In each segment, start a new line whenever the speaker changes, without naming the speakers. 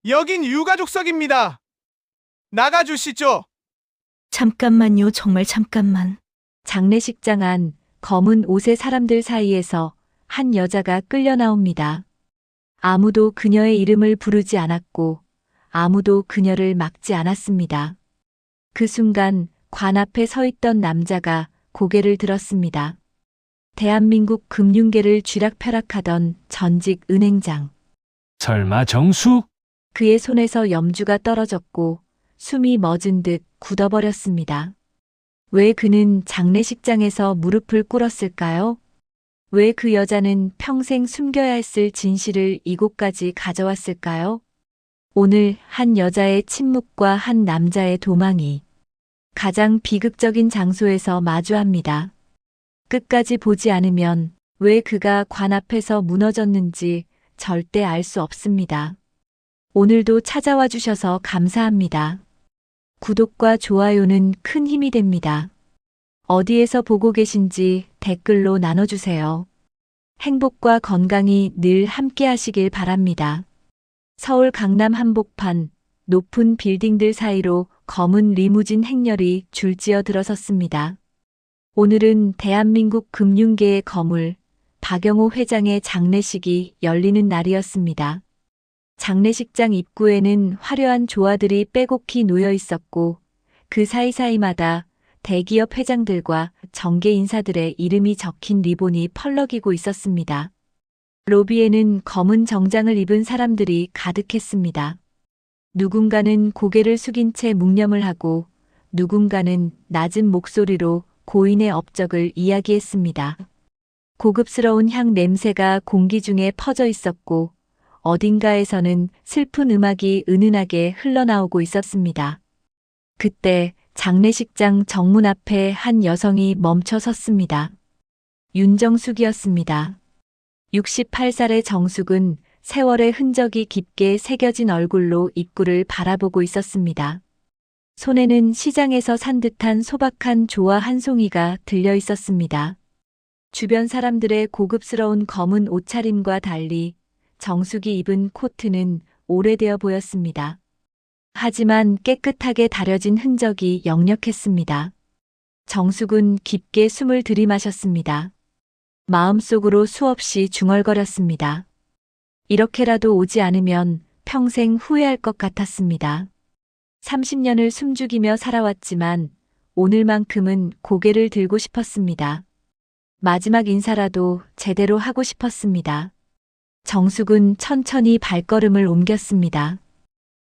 여긴 유가족석입니다. 나가주시죠.
잠깐만요, 정말 잠깐만.
장례식장 안 검은 옷의 사람들 사이에서 한 여자가 끌려 나옵니다. 아무도 그녀의 이름을 부르지 않았고 아무도 그녀를 막지 않았습니다. 그 순간 관 앞에 서 있던 남자가 고개를 들었습니다. 대한민국 금융계를 쥐락펴락하던 전직 은행장.
설마 정숙?
그의 손에서 염주가 떨어졌고 숨이 멎은 듯 굳어버렸습니다. 왜 그는 장례식장에서 무릎을 꿇었을까요? 왜 그 여자는 평생 숨겨야 했을 진실을 이곳까지 가져왔을까요? 오늘 한 여자의 침묵과 한 남자의 도망이 가장 비극적인 장소에서 마주합니다. 끝까지 보지 않으면 왜 그가 관 앞에서 무너졌는지 절대 알 수 없습니다. 오늘도 찾아와 주셔서 감사합니다. 구독과 좋아요는 큰 힘이 됩니다. 어디에서 보고 계신지 댓글로 나눠주세요. 행복과 건강이 늘 함께 하시길 바랍니다. 서울 강남 한복판 높은 빌딩들 사이로 검은 리무진 행렬이 줄지어 들어섰습니다. 오늘은 대한민국 금융계의 거물 박영호 회장의 장례식이 열리는 날이었습니다. 장례식장 입구에는 화려한 조화들이 빼곡히 놓여 있었고 그 사이사이마다 대기업 회장들과 정계 인사들의 이름이 적힌 리본이 펄럭이고 있었습니다. 로비에는 검은 정장을 입은 사람들이 가득했습니다. 누군가는 고개를 숙인 채 묵념을 하고 누군가는 낮은 목소리로 고인의 업적을 이야기했습니다. 고급스러운 향 냄새가 공기 중에 퍼져 있었고 어딘가에서는 슬픈 음악이 은은하게 흘러나오고 있었습니다. 그때 장례식장 정문 앞에 한 여성이 멈춰 섰습니다. 윤정숙이었습니다. 68살의 정숙은 세월의 흔적이 깊게 새겨진 얼굴로 입구를 바라보고 있었습니다. 손에는 시장에서 산 듯한 소박한 조화 한 송이가 들려 있었습니다. 주변 사람들의 고급스러운 검은 옷차림과 달리 정숙이 입은 코트는 오래되어 보였습니다. 하지만 깨끗하게 다려진 흔적이 역력했습니다. 정숙은 깊게 숨을 들이마셨습니다. 마음속으로 수없이 중얼거렸습니다. 이렇게라도 오지 않으면 평생 후회할 것 같았습니다. 30년을 숨죽이며 살아왔지만 오늘만큼은 고개를 들고 싶었습니다. 마지막 인사라도 제대로 하고 싶었습니다. 정숙은 천천히 발걸음을 옮겼습니다.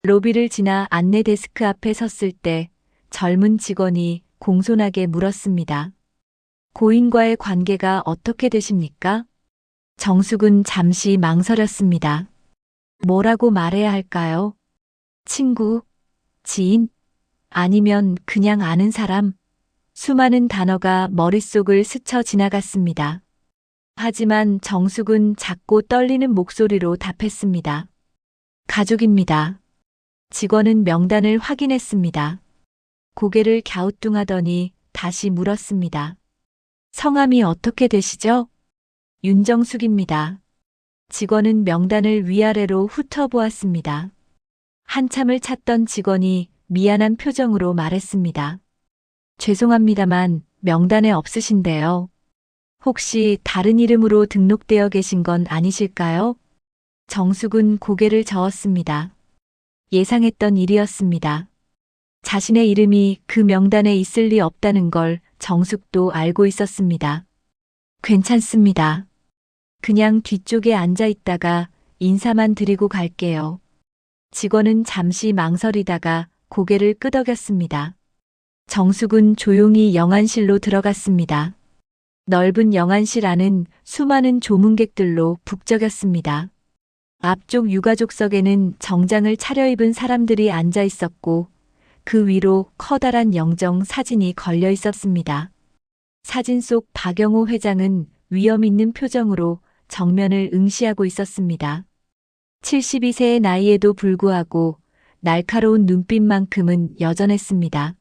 로비를 지나 안내 데스크 앞에 섰을 때 젊은 직원이 공손하게 물었습니다. 고인과의 관계가 어떻게 되십니까? 정숙은 잠시 망설였습니다. 뭐라고 말해야 할까요? 친구, 지인, 아니면 그냥 아는 사람? 수많은 단어가 머릿속을 스쳐 지나갔습니다. 하지만 정숙은 작고 떨리는 목소리로 답했습니다. 가족입니다. 직원은 명단을 확인했습니다. 고개를 갸우뚱하더니 다시 물었습니다. 성함이 어떻게 되시죠? 윤정숙입니다. 직원은 명단을 위아래로 훑어보았습니다. 한참을 찾던 직원이 미안한 표정으로 말했습니다. 죄송합니다만 명단에 없으신데요. 혹시 다른 이름으로 등록되어 계신 건 아니실까요? 정숙은 고개를 저었습니다. 예상했던 일이었습니다. 자신의 이름이 그 명단에 있을 리 없다는 걸 정숙도 알고 있었습니다. 괜찮습니다. 그냥 뒤쪽에 앉아 있다가 인사만 드리고 갈게요. 직원은 잠시 망설이다가 고개를 끄덕였습니다. 정숙은 조용히 영안실로 들어갔습니다. 넓은 영안실 안은 수많은 조문객들로 북적였습니다. 앞쪽 유가족석에는 정장을 차려입은 사람들이 앉아 있었고 그 위로 커다란 영정 사진이 걸려 있었습니다. 사진 속 박영호 회장은 위험 있는 표정으로 정면을 응시하고 있었습니다. 72세의 나이에도 불구하고 날카로운 눈빛만큼은 여전했습니다.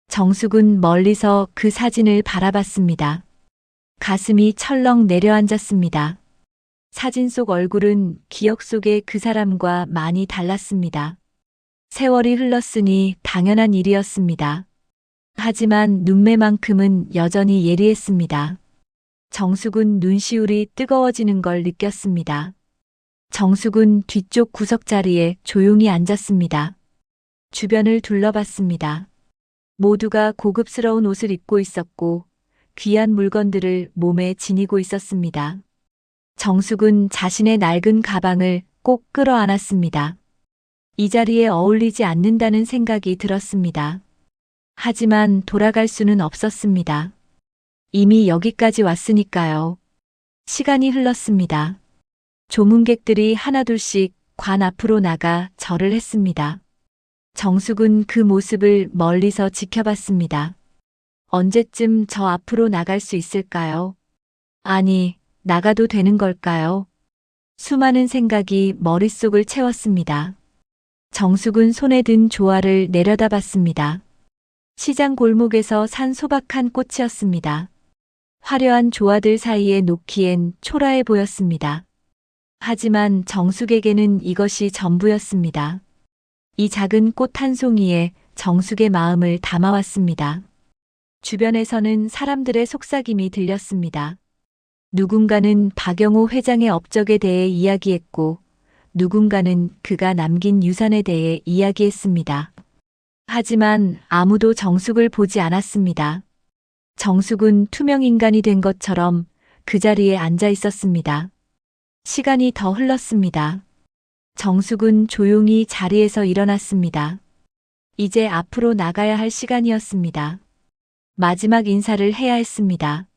정숙은 멀리서 그 사진을 바라봤습니다. 가슴이 철렁 내려앉았습니다. 사진 속 얼굴은 기억 속의 그 사람과 많이 달랐습니다. 세월이 흘렀으니 당연한 일이었습니다. 하지만 눈매만큼은 여전히 예리했습니다. 정숙은 눈시울이 뜨거워지는 걸 느꼈습니다. 정숙은 뒤쪽 구석 자리에 조용히 앉았습니다. 주변을 둘러봤습니다. 모두가 고급스러운 옷을 입고 있었고 귀한 물건들을 몸에 지니고 있었습니다. 정숙은 자신의 낡은 가방을 꼭 끌어안았습니다. 이 자리에 어울리지 않는다는 생각이 들었습니다. 하지만 돌아갈 수는 없었습니다. 이미 여기까지 왔으니까요. 시간이 흘렀습니다. 조문객들이 하나둘씩 관 앞으로 나가 절을 했습니다. 정숙은 그 모습을 멀리서 지켜봤습니다. 언제쯤 저 앞으로 나갈 수 있을까요? 아니, 나가도 되는 걸까요? 수많은 생각이 머릿속을 채웠습니다. 정숙은 손에 든 조화를 내려다봤습니다. 시장 골목에서 산 소박한 꽃이었습니다. 화려한 조화들 사이에 놓기엔 초라해 보였습니다. 하지만 정숙에게는 이것이 전부였습니다. 이 작은 꽃 한 송이에 정숙의 마음을 담아왔습니다. 주변에서는 사람들의 속삭임이 들렸습니다. 누군가는 박영호 회장의 업적에 대해 이야기했고, 누군가는 그가 남긴 유산에 대해 이야기했습니다. 하지만 아무도 정숙을 보지 않았습니다. 정숙은 투명 인간이 된 것처럼 그 자리에 앉아 있었습니다. 시간이 더 흘렀습니다. 정숙은 조용히 자리에서 일어났습니다. 이제 앞으로 나가야 할 시간이었습니다. 마지막 인사를 해야 했습니다.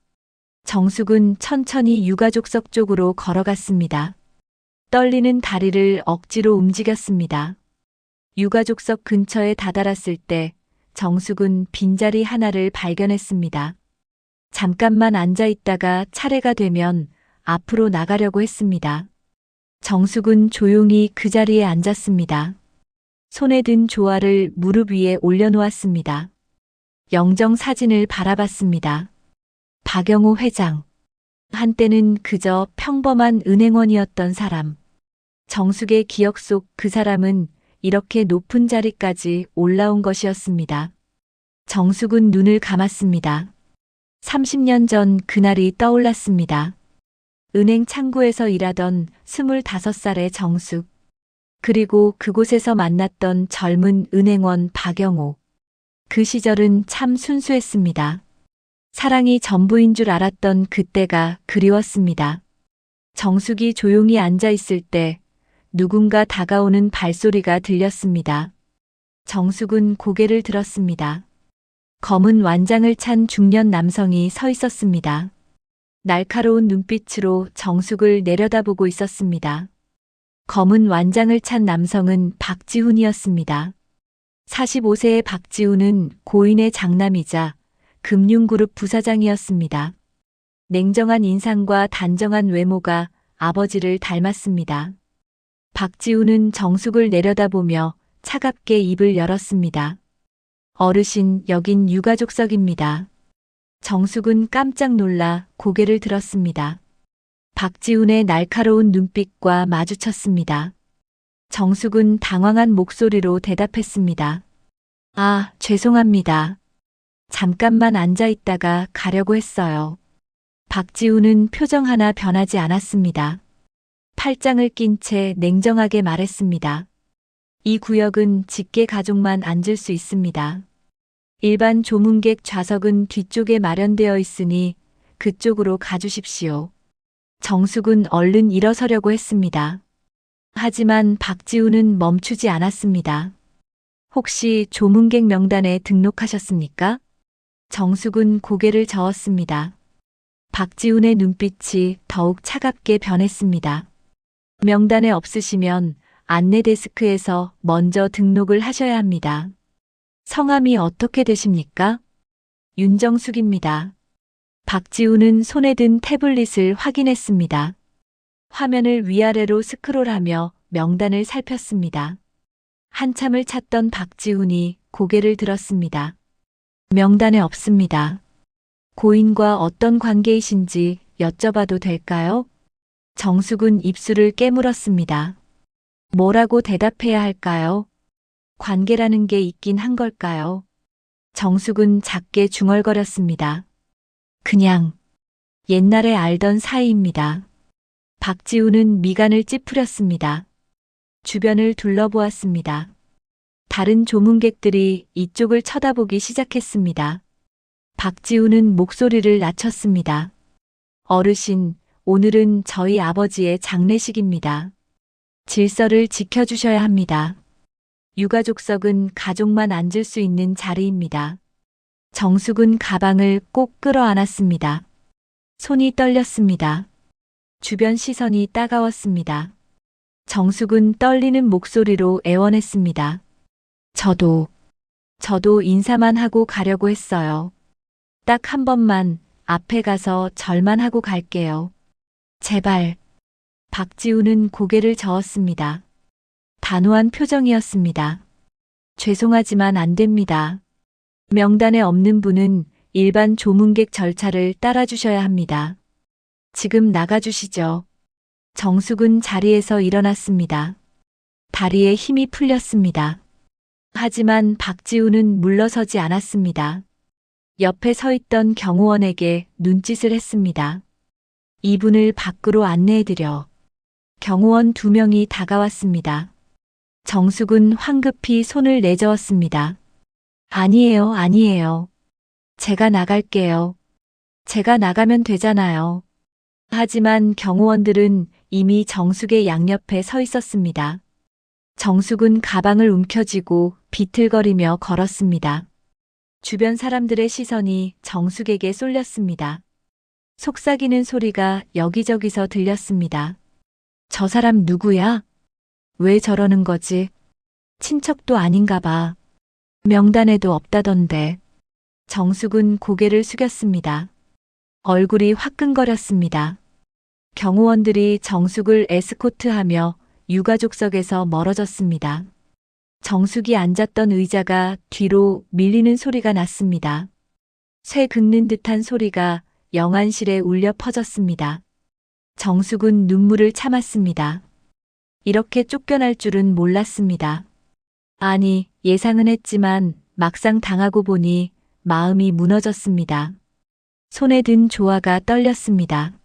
정숙은 천천히 유가족석 쪽으로 걸어갔습니다. 떨리는 다리를 억지로 움직였습니다. 유가족석 근처에 다다랐을 때 정숙은 빈자리 하나를 발견했습니다. 잠깐만 앉아 있다가 차례가 되면 앞으로 나가려고 했습니다. 정숙은 조용히 그 자리에 앉았습니다. 손에 든 조화를 무릎 위에 올려놓았습니다. 영정 사진을 바라봤습니다. 박영호 회장. 한때는 그저 평범한 은행원이었던 사람. 정숙의 기억 속 그 사람은 이렇게 높은 자리까지 올라온 것이었습니다. 정숙은 눈을 감았습니다. 30년 전 그날이 떠올랐습니다. 은행 창구에서 일하던 25살의 정숙. 그리고 그곳에서 만났던 젊은 은행원 박영호. 그 시절은 참 순수했습니다. 사랑이 전부인 줄 알았던 그때가 그리웠습니다. 정숙이 조용히 앉아 있을 때 누군가 다가오는 발소리가 들렸습니다. 정숙은 고개를 들었습니다. 검은 완장을 찬 중년 남성이 서 있었습니다. 날카로운 눈빛으로 정숙을 내려다보고 있었습니다. 검은 완장을 찬 남성은 박지훈이었습니다. 45세의 박지훈은 고인의 장남이자 금융그룹 부사장이었습니다. 냉정한 인상과 단정한 외모가 아버지를 닮았습니다. 박지훈은 정숙을 내려다보며 차갑게 입을 열었습니다. 어르신, 여긴 유가족석입니다. 정숙은 깜짝 놀라 고개를 들었습니다. 박지훈의 날카로운 눈빛과 마주쳤습니다. 정숙은 당황한 목소리로 대답했습니다. 아, 죄송합니다. 잠깐만 앉아 있다가 가려고 했어요. 박지훈은 표정 하나 변하지 않았습니다. 팔짱을 낀 채 냉정하게 말했습니다. 이 구역은 직계 가족만 앉을 수 있습니다. 일반 조문객 좌석은 뒤쪽에 마련되어 있으니 그쪽으로 가주십시오. 정숙은 얼른 일어서려고 했습니다. 하지만 박지훈은 멈추지 않았습니다. 혹시 조문객 명단에 등록하셨습니까? 정숙은 고개를 저었습니다. 박지훈의 눈빛이 더욱 차갑게 변했습니다. 명단에 없으시면 안내 데스크에서 먼저 등록을 하셔야 합니다. 성함이 어떻게 되십니까? 윤정숙입니다. 박지훈은 손에 든 태블릿을 확인했습니다. 화면을 위아래로 스크롤하며 명단을 살폈습니다. 한참을 찾던 박지훈이 고개를 들었습니다. 명단에 없습니다. 고인과 어떤 관계이신지 여쭤봐도 될까요? 정숙은 입술을 깨물었습니다. 뭐라고 대답해야 할까요? 관계라는 게 있긴 한 걸까요? 정숙은 작게 중얼거렸습니다. 그냥 옛날에 알던 사이입니다. 박지우는 미간을 찌푸렸습니다. 주변을 둘러보았습니다. 다른 조문객들이 이쪽을 쳐다보기 시작했습니다. 박지우는 목소리를 낮췄습니다. 어르신, 오늘은 저희 아버지의 장례식입니다. 질서를 지켜주셔야 합니다. 유가족석은 가족만 앉을 수 있는 자리입니다. 정숙은 가방을 꼭 끌어안았습니다. 손이 떨렸습니다. 주변 시선이 따가웠습니다. 정숙은 떨리는 목소리로 애원했습니다. 저도 인사만 하고 가려고 했어요. 딱 한 번만 앞에 가서 절만 하고 갈게요. 제발. 박지우는 고개를 저었습니다. 단호한 표정이었습니다. 죄송하지만 안 됩니다. 명단에 없는 분은 일반 조문객 절차를 따라주셔야 합니다. 지금 나가주시죠. 정숙은 자리에서 일어났습니다. 다리에 힘이 풀렸습니다. 하지만 박지우는 물러서지 않았습니다. 옆에 서 있던 경호원에게 눈짓을 했습니다. 이분을 밖으로 안내해드려. 경호원 2명이 다가왔습니다. 정숙은 황급히 손을 내저었습니다. 아니에요. 제가 나갈게요. 제가 나가면 되잖아요. 하지만 경호원들은 이미 정숙의 양옆에 서 있었습니다. 정숙은 가방을 움켜쥐고 비틀거리며 걸었습니다. 주변 사람들의 시선이 정숙에게 쏠렸습니다. 속삭이는 소리가 여기저기서 들렸습니다. 저 사람 누구야? 왜 저러는 거지? 친척도 아닌가 봐. 명단에도 없다던데. 정숙은 고개를 숙였습니다. 얼굴이 화끈거렸습니다. 경호원들이 정숙을 에스코트하며 유가족석에서 멀어졌습니다. 정숙이 앉았던 의자가 뒤로 밀리는 소리가 났습니다. 쇠 긁는 듯한 소리가 영안실에 울려 퍼졌습니다. 정숙은 눈물을 참았습니다. 이렇게 쫓겨날 줄은 몰랐습니다. 아니, 예상은 했지만 막상 당하고 보니 마음이 무너졌습니다. 손에 든 조화가 떨렸습니다.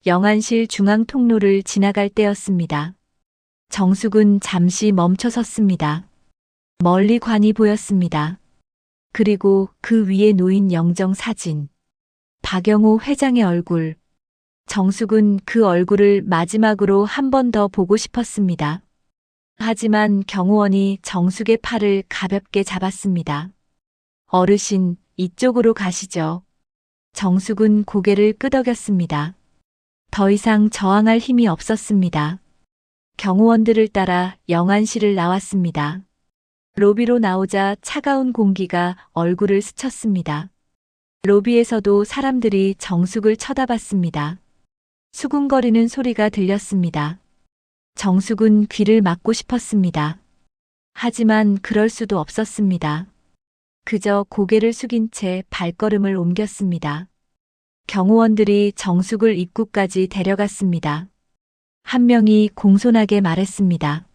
영안실 중앙 통로를 지나갈 때였습니다. 정숙은 잠시 멈춰 섰습니다. 멀리 관이 보였습니다. 그리고 그 위에 놓인 영정 사진. 박영호 회장의 얼굴. 정숙은 그 얼굴을 마지막으로 한 번 더 보고 싶었습니다. 하지만 경호원이 정숙의 팔을 가볍게 잡았습니다. 어르신, 이쪽으로 가시죠. 정숙은 고개를 끄덕였습니다. 더 이상 저항할 힘이 없었습니다. 경호원들을 따라 영안실을 나왔습니다. 로비로 나오자 차가운 공기가 얼굴을 스쳤습니다. 로비에서도 사람들이 정숙을 쳐다봤습니다. 수군거리는 소리가 들렸습니다. 정숙은 귀를 막고 싶었습니다. 하지만 그럴 수도 없었습니다. 그저 고개를 숙인 채 발걸음을 옮겼습니다. 경호원들이 정숙을 입구까지 데려갔습니다. 한 명이 공손하게 말했습니다.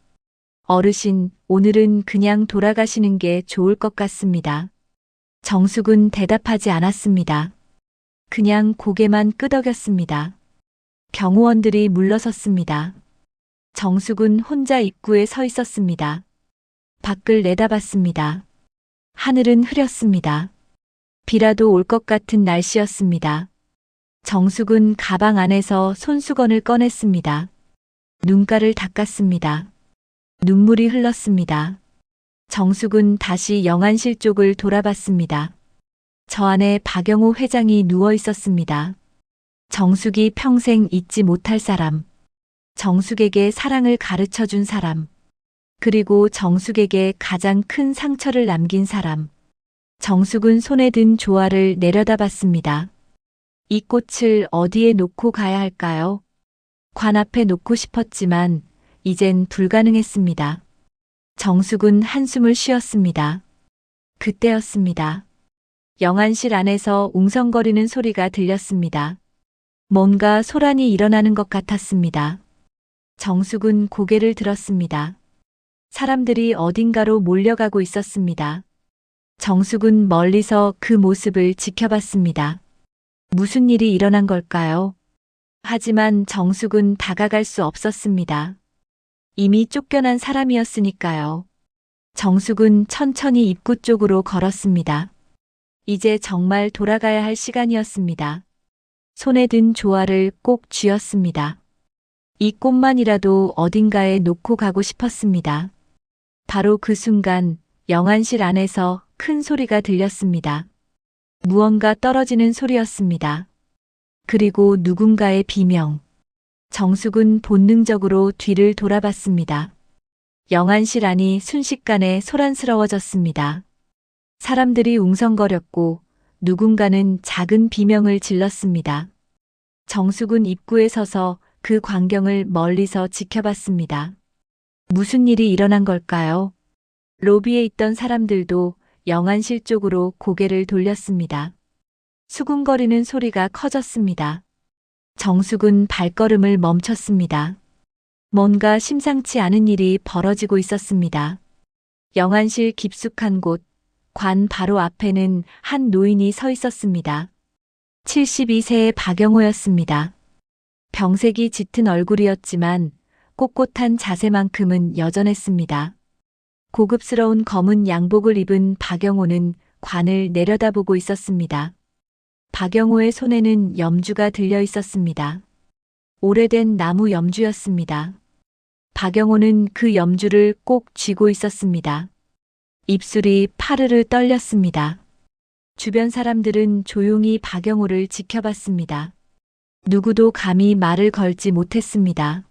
어르신, 오늘은 그냥 돌아가시는 게 좋을 것 같습니다. 정숙은 대답하지 않았습니다. 그냥 고개만 끄덕였습니다. 경호원들이 물러섰습니다. 정숙은 혼자 입구에 서 있었습니다. 밖을 내다봤습니다. 하늘은 흐렸습니다. 비라도 올 것 같은 날씨였습니다. 정숙은 가방 안에서 손수건을 꺼냈습니다. 눈가를 닦았습니다. 눈물이 흘렀습니다. 정숙은 다시 영안실 쪽을 돌아봤습니다. 저 안에 박영호 회장이 누워 있었습니다. 정숙이 평생 잊지 못할 사람. 정숙에게 사랑을 가르쳐 준 사람. 그리고 정숙에게 가장 큰 상처를 남긴 사람. 정숙은 손에 든 조화를 내려다봤습니다. 이 꽃을 어디에 놓고 가야 할까요? 관 앞에 놓고 싶었지만 이젠 불가능했습니다. 정숙은 한숨을 쉬었습니다. 그때였습니다. 영안실 안에서 웅성거리는 소리가 들렸습니다. 뭔가 소란이 일어나는 것 같았습니다. 정숙은 고개를 들었습니다. 사람들이 어딘가로 몰려가고 있었습니다. 정숙은 멀리서 그 모습을 지켜봤습니다. 무슨 일이 일어난 걸까요? 하지만 정숙은 다가갈 수 없었습니다. 이미 쫓겨난 사람이었으니까요. 정숙은 천천히 입구 쪽으로 걸었습니다. 이제 정말 돌아가야 할 시간이었습니다. 손에 든 조화를 꼭 쥐었습니다. 이 꽃만이라도 어딘가에 놓고 가고 싶었습니다. 바로 그 순간 영안실 안에서 큰 소리가 들렸습니다. 무언가 떨어지는 소리였습니다. 그리고 누군가의 비명. 정숙은 본능적으로 뒤를 돌아봤습니다. 영안실 안이 순식간에 소란스러워졌습니다. 사람들이 웅성거렸고 누군가는 작은 비명을 질렀습니다. 정숙은 입구에 서서 그 광경을 멀리서 지켜봤습니다. 무슨 일이 일어난 걸까요? 로비에 있던 사람들도 영안실 쪽으로 고개를 돌렸습니다. 수군거리는 소리가 커졌습니다. 정숙은 발걸음을 멈췄습니다. 뭔가 심상치 않은 일이 벌어지고 있었습니다. 영안실 깊숙한 곳, 관 바로 앞에는 한 노인이 서 있었습니다. 72세의 박영호였습니다. 병색이 짙은 얼굴이었지만 꼿꼿한 자세만큼은 여전했습니다. 고급스러운 검은 양복을 입은 박영호는 관을 내려다보고 있었습니다. 박영호의 손에는 염주가 들려 있었습니다. 오래된 나무 염주였습니다. 박영호는 그 염주를 꼭 쥐고 있었습니다. 입술이 파르르 떨렸습니다. 주변 사람들은 조용히 박영호를 지켜봤습니다. 누구도 감히 말을 걸지 못했습니다.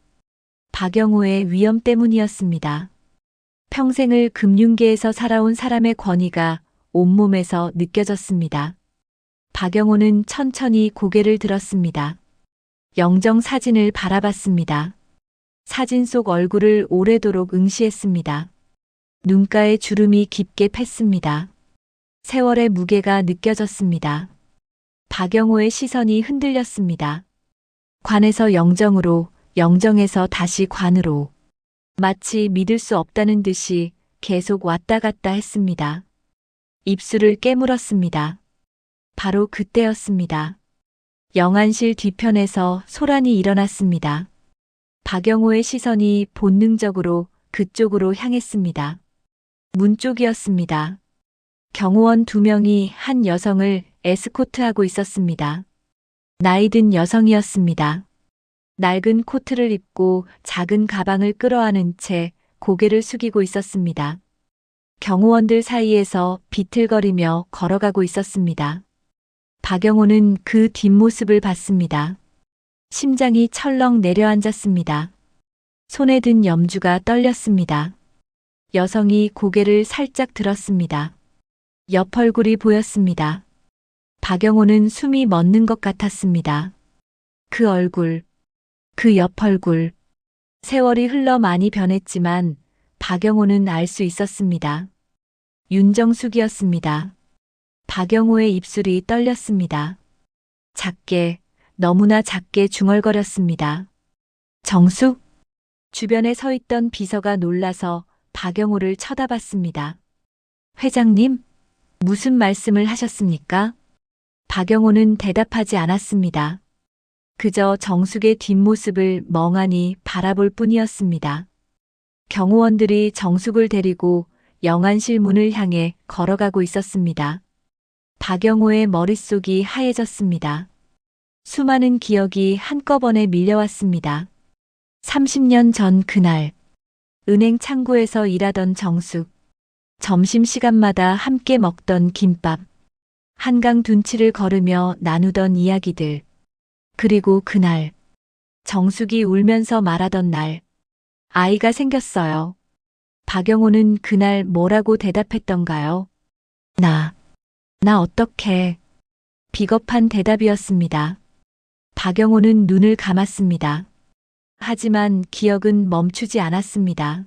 박영호의 위험 때문이었습니다. 평생을 금융계에서 살아온 사람의 권위가 온몸에서 느껴졌습니다. 박영호는 천천히 고개를 들었습니다. 영정 사진을 바라봤습니다. 사진 속 얼굴을 오래도록 응시했습니다. 눈가에 주름이 깊게 팼습니다. 세월의 무게가 느껴졌습니다. 박영호의 시선이 흔들렸습니다. 관에서 영정으로, 영정에서 다시 관으로. 마치 믿을 수 없다는 듯이 계속 왔다 갔다 했습니다. 입술을 깨물었습니다. 바로 그때였습니다. 영안실 뒤편에서 소란이 일어났습니다. 박영호의 시선이 본능적으로 그쪽으로 향했습니다. 문 쪽이었습니다. 경호원 2명이 한 여성을 에스코트하고 있었습니다. 나이든 여성이었습니다. 낡은 코트를 입고 작은 가방을 끌어안은 채 고개를 숙이고 있었습니다. 경호원들 사이에서 비틀거리며 걸어가고 있었습니다. 박영호는 그 뒷모습을 봤습니다. 심장이 철렁 내려앉았습니다. 손에 든 염주가 떨렸습니다. 여성이 고개를 살짝 들었습니다. 옆 얼굴이 보였습니다. 박영호는 숨이 멎는 것 같았습니다. 그 얼굴, 그 옆 얼굴. 세월이 흘러 많이 변했지만 박영호는 알 수 있었습니다. 윤정숙이었습니다. 박영호의 입술이 떨렸습니다. 작게, 너무나 작게 중얼거렸습니다. 정숙? 주변에 서 있던 비서가 놀라서 박영호를 쳐다봤습니다. 회장님, 무슨 말씀을 하셨습니까? 박영호는 대답하지 않았습니다. 그저 정숙의 뒷모습을 멍하니 바라볼 뿐이었습니다. 경호원들이 정숙을 데리고 영안실 문을 향해 걸어가고 있었습니다. 박영호의 머릿속이 하얘졌습니다. 수많은 기억이 한꺼번에 밀려왔습니다. 30년 전 그날, 은행 창구에서 일하던 정숙, 점심시간마다 함께 먹던 김밥, 한강 둔치를 걸으며 나누던 이야기들, 그리고 그날, 정숙이 울면서 말하던 날, 아이가 생겼어요. 박영호는 그날 뭐라고 대답했던가요? 나 어떡해. 비겁한 대답이었습니다. 박영호는 눈을 감았습니다. 하지만 기억은 멈추지 않았습니다.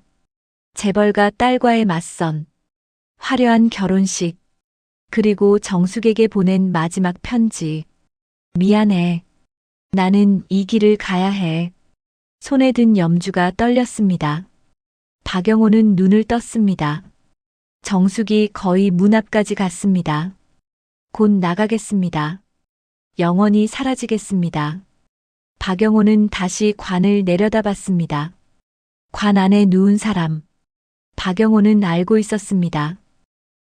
재벌가 딸과의 맞선, 화려한 결혼식, 그리고 정숙에게 보낸 마지막 편지. 미안해. 나는 이 길을 가야 해. 손에 든 염주가 떨렸습니다. 박영호는 눈을 떴습니다. 정숙이 거의 문 앞까지 갔습니다. 곧 나가겠습니다. 영원히 사라지겠습니다. 박영호는 다시 관을 내려다봤습니다. 관 안에 누운 사람. 박영호는 알고 있었습니다.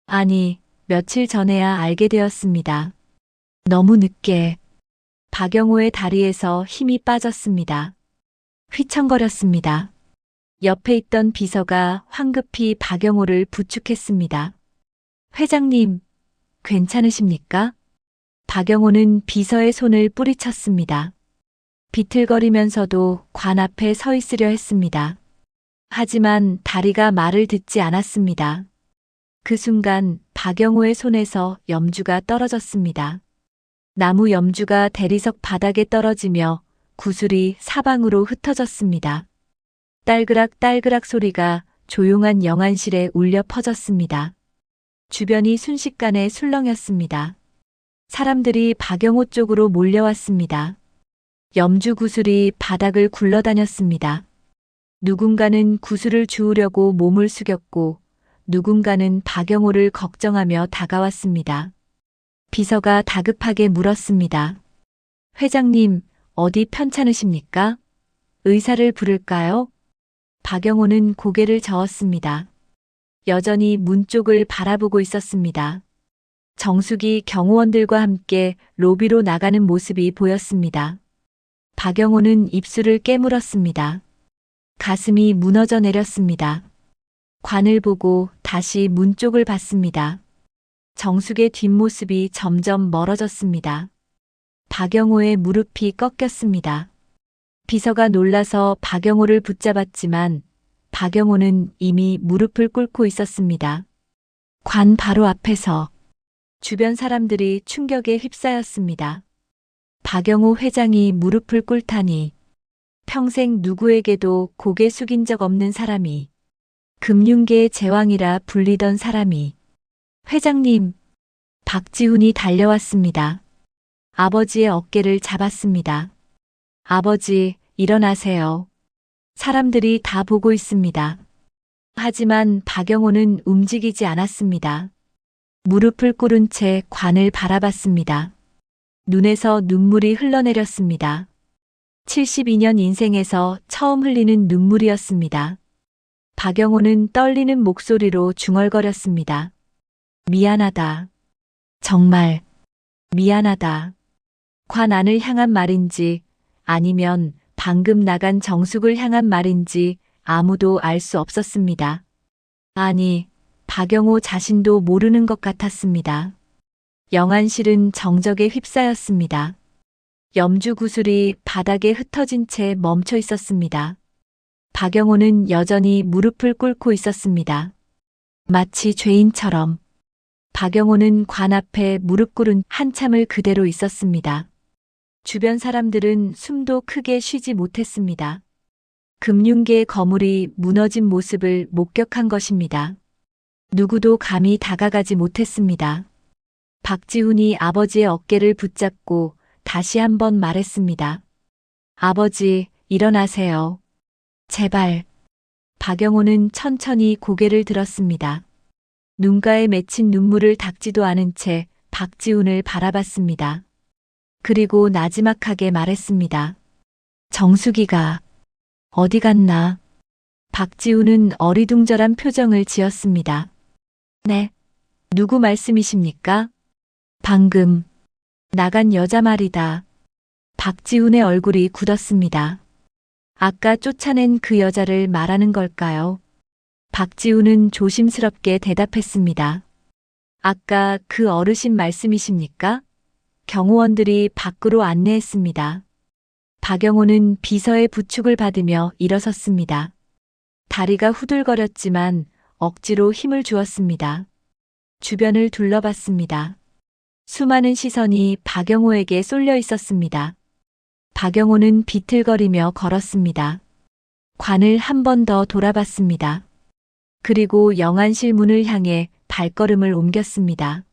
아니, 며칠 전에야 알게 되었습니다. 너무 늦게. 박영호의 다리에서 힘이 빠졌습니다. 휘청거렸습니다. 옆에 있던 비서가 황급히 박영호를 부축했습니다. 회장님, 괜찮으십니까? 박영호는 비서의 손을 뿌리쳤습니다. 비틀거리면서도 관 앞에 서 있으려 했습니다. 하지만 다리가 말을 듣지 않았습니다. 그 순간 박영호의 손에서 염주가 떨어졌습니다. 나무 염주가 대리석 바닥에 떨어지며 구슬이 사방으로 흩어졌습니다. 딸그락 딸그락 소리가 조용한 영안실에 울려 퍼졌습니다. 주변이 순식간에 술렁였습니다. 사람들이 박영호 쪽으로 몰려왔습니다. 염주 구슬이 바닥을 굴러다녔습니다. 누군가는 구슬을 주우려고 몸을 숙였고 누군가는 박영호를 걱정하며 다가왔습니다. 비서가 다급하게 물었습니다. 회장님, 어디 편찮으십니까? 의사를 부를까요? 박영호는 고개를 저었습니다. 여전히 문 쪽을 바라보고 있었습니다. 정숙이 경호원들과 함께 로비로 나가는 모습이 보였습니다. 박영호는 입술을 깨물었습니다. 가슴이 무너져 내렸습니다. 관을 보고 다시 문 쪽을 봤습니다. 정숙의 뒷모습이 점점 멀어졌습니다. 박영호의 무릎이 꺾였습니다. 비서가 놀라서 박영호를 붙잡았지만 박영호는 이미 무릎을 꿇고 있었습니다. 관 바로 앞에서 주변 사람들이 충격에 휩싸였습니다. 박영호 회장이 무릎을 꿇다니. 평생 누구에게도 고개 숙인 적 없는 사람이, 금융계의 제왕이라 불리던 사람이. 회장님, 박지훈이 달려왔습니다. 아버지의 어깨를 잡았습니다. 아버지, 일어나세요. 사람들이 다 보고 있습니다. 하지만 박영호는 움직이지 않았습니다. 무릎을 꿇은 채 관을 바라봤습니다. 눈에서 눈물이 흘러내렸습니다. 72년 인생에서 처음 흘리는 눈물이었습니다. 박영호는 떨리는 목소리로 중얼거렸습니다. 미안하다. 정말 미안하다. 관 안을 향한 말인지 아니면 방금 나간 정숙을 향한 말인지 아무도 알 수 없었습니다. 아니, 박영호 자신도 모르는 것 같았습니다. 영안실은 정적에 휩싸였습니다. 염주 구슬이 바닥에 흩어진 채 멈춰 있었습니다. 박영호는 여전히 무릎을 꿇고 있었습니다. 마치 죄인처럼. 박영호는 관 앞에 무릎 꿇은 한참을 그대로 있었습니다. 주변 사람들은 숨도 크게 쉬지 못했습니다. 금융계의 거물이 무너진 모습을 목격한 것입니다. 누구도 감히 다가가지 못했습니다. 박지훈이 아버지의 어깨를 붙잡고 다시 한번 말했습니다. 아버지, 일어나세요. 제발. 박영호는 천천히 고개를 들었습니다. 눈가에 맺힌 눈물을 닦지도 않은 채 박지훈을 바라봤습니다. 그리고 나지막하게 말했습니다. 정숙이가 어디 갔나? 박지훈은 어리둥절한 표정을 지었습니다. 네, 누구 말씀이십니까? 방금 나간 여자 말이다. 박지훈의 얼굴이 굳었습니다. 아까 쫓아낸 그 여자를 말하는 걸까요? 박지훈은 조심스럽게 대답했습니다. 아까 그 어르신 말씀이십니까? 경호원들이 밖으로 안내했습니다. 박영호는 비서의 부축을 받으며 일어섰습니다. 다리가 후들거렸지만 억지로 힘을 주었습니다. 주변을 둘러봤습니다. 수많은 시선이 박영호에게 쏠려 있었습니다. 박영호는 비틀거리며 걸었습니다. 관을 한 번 더 돌아봤습니다. 그리고 영안실 문을 향해 발걸음을 옮겼습니다.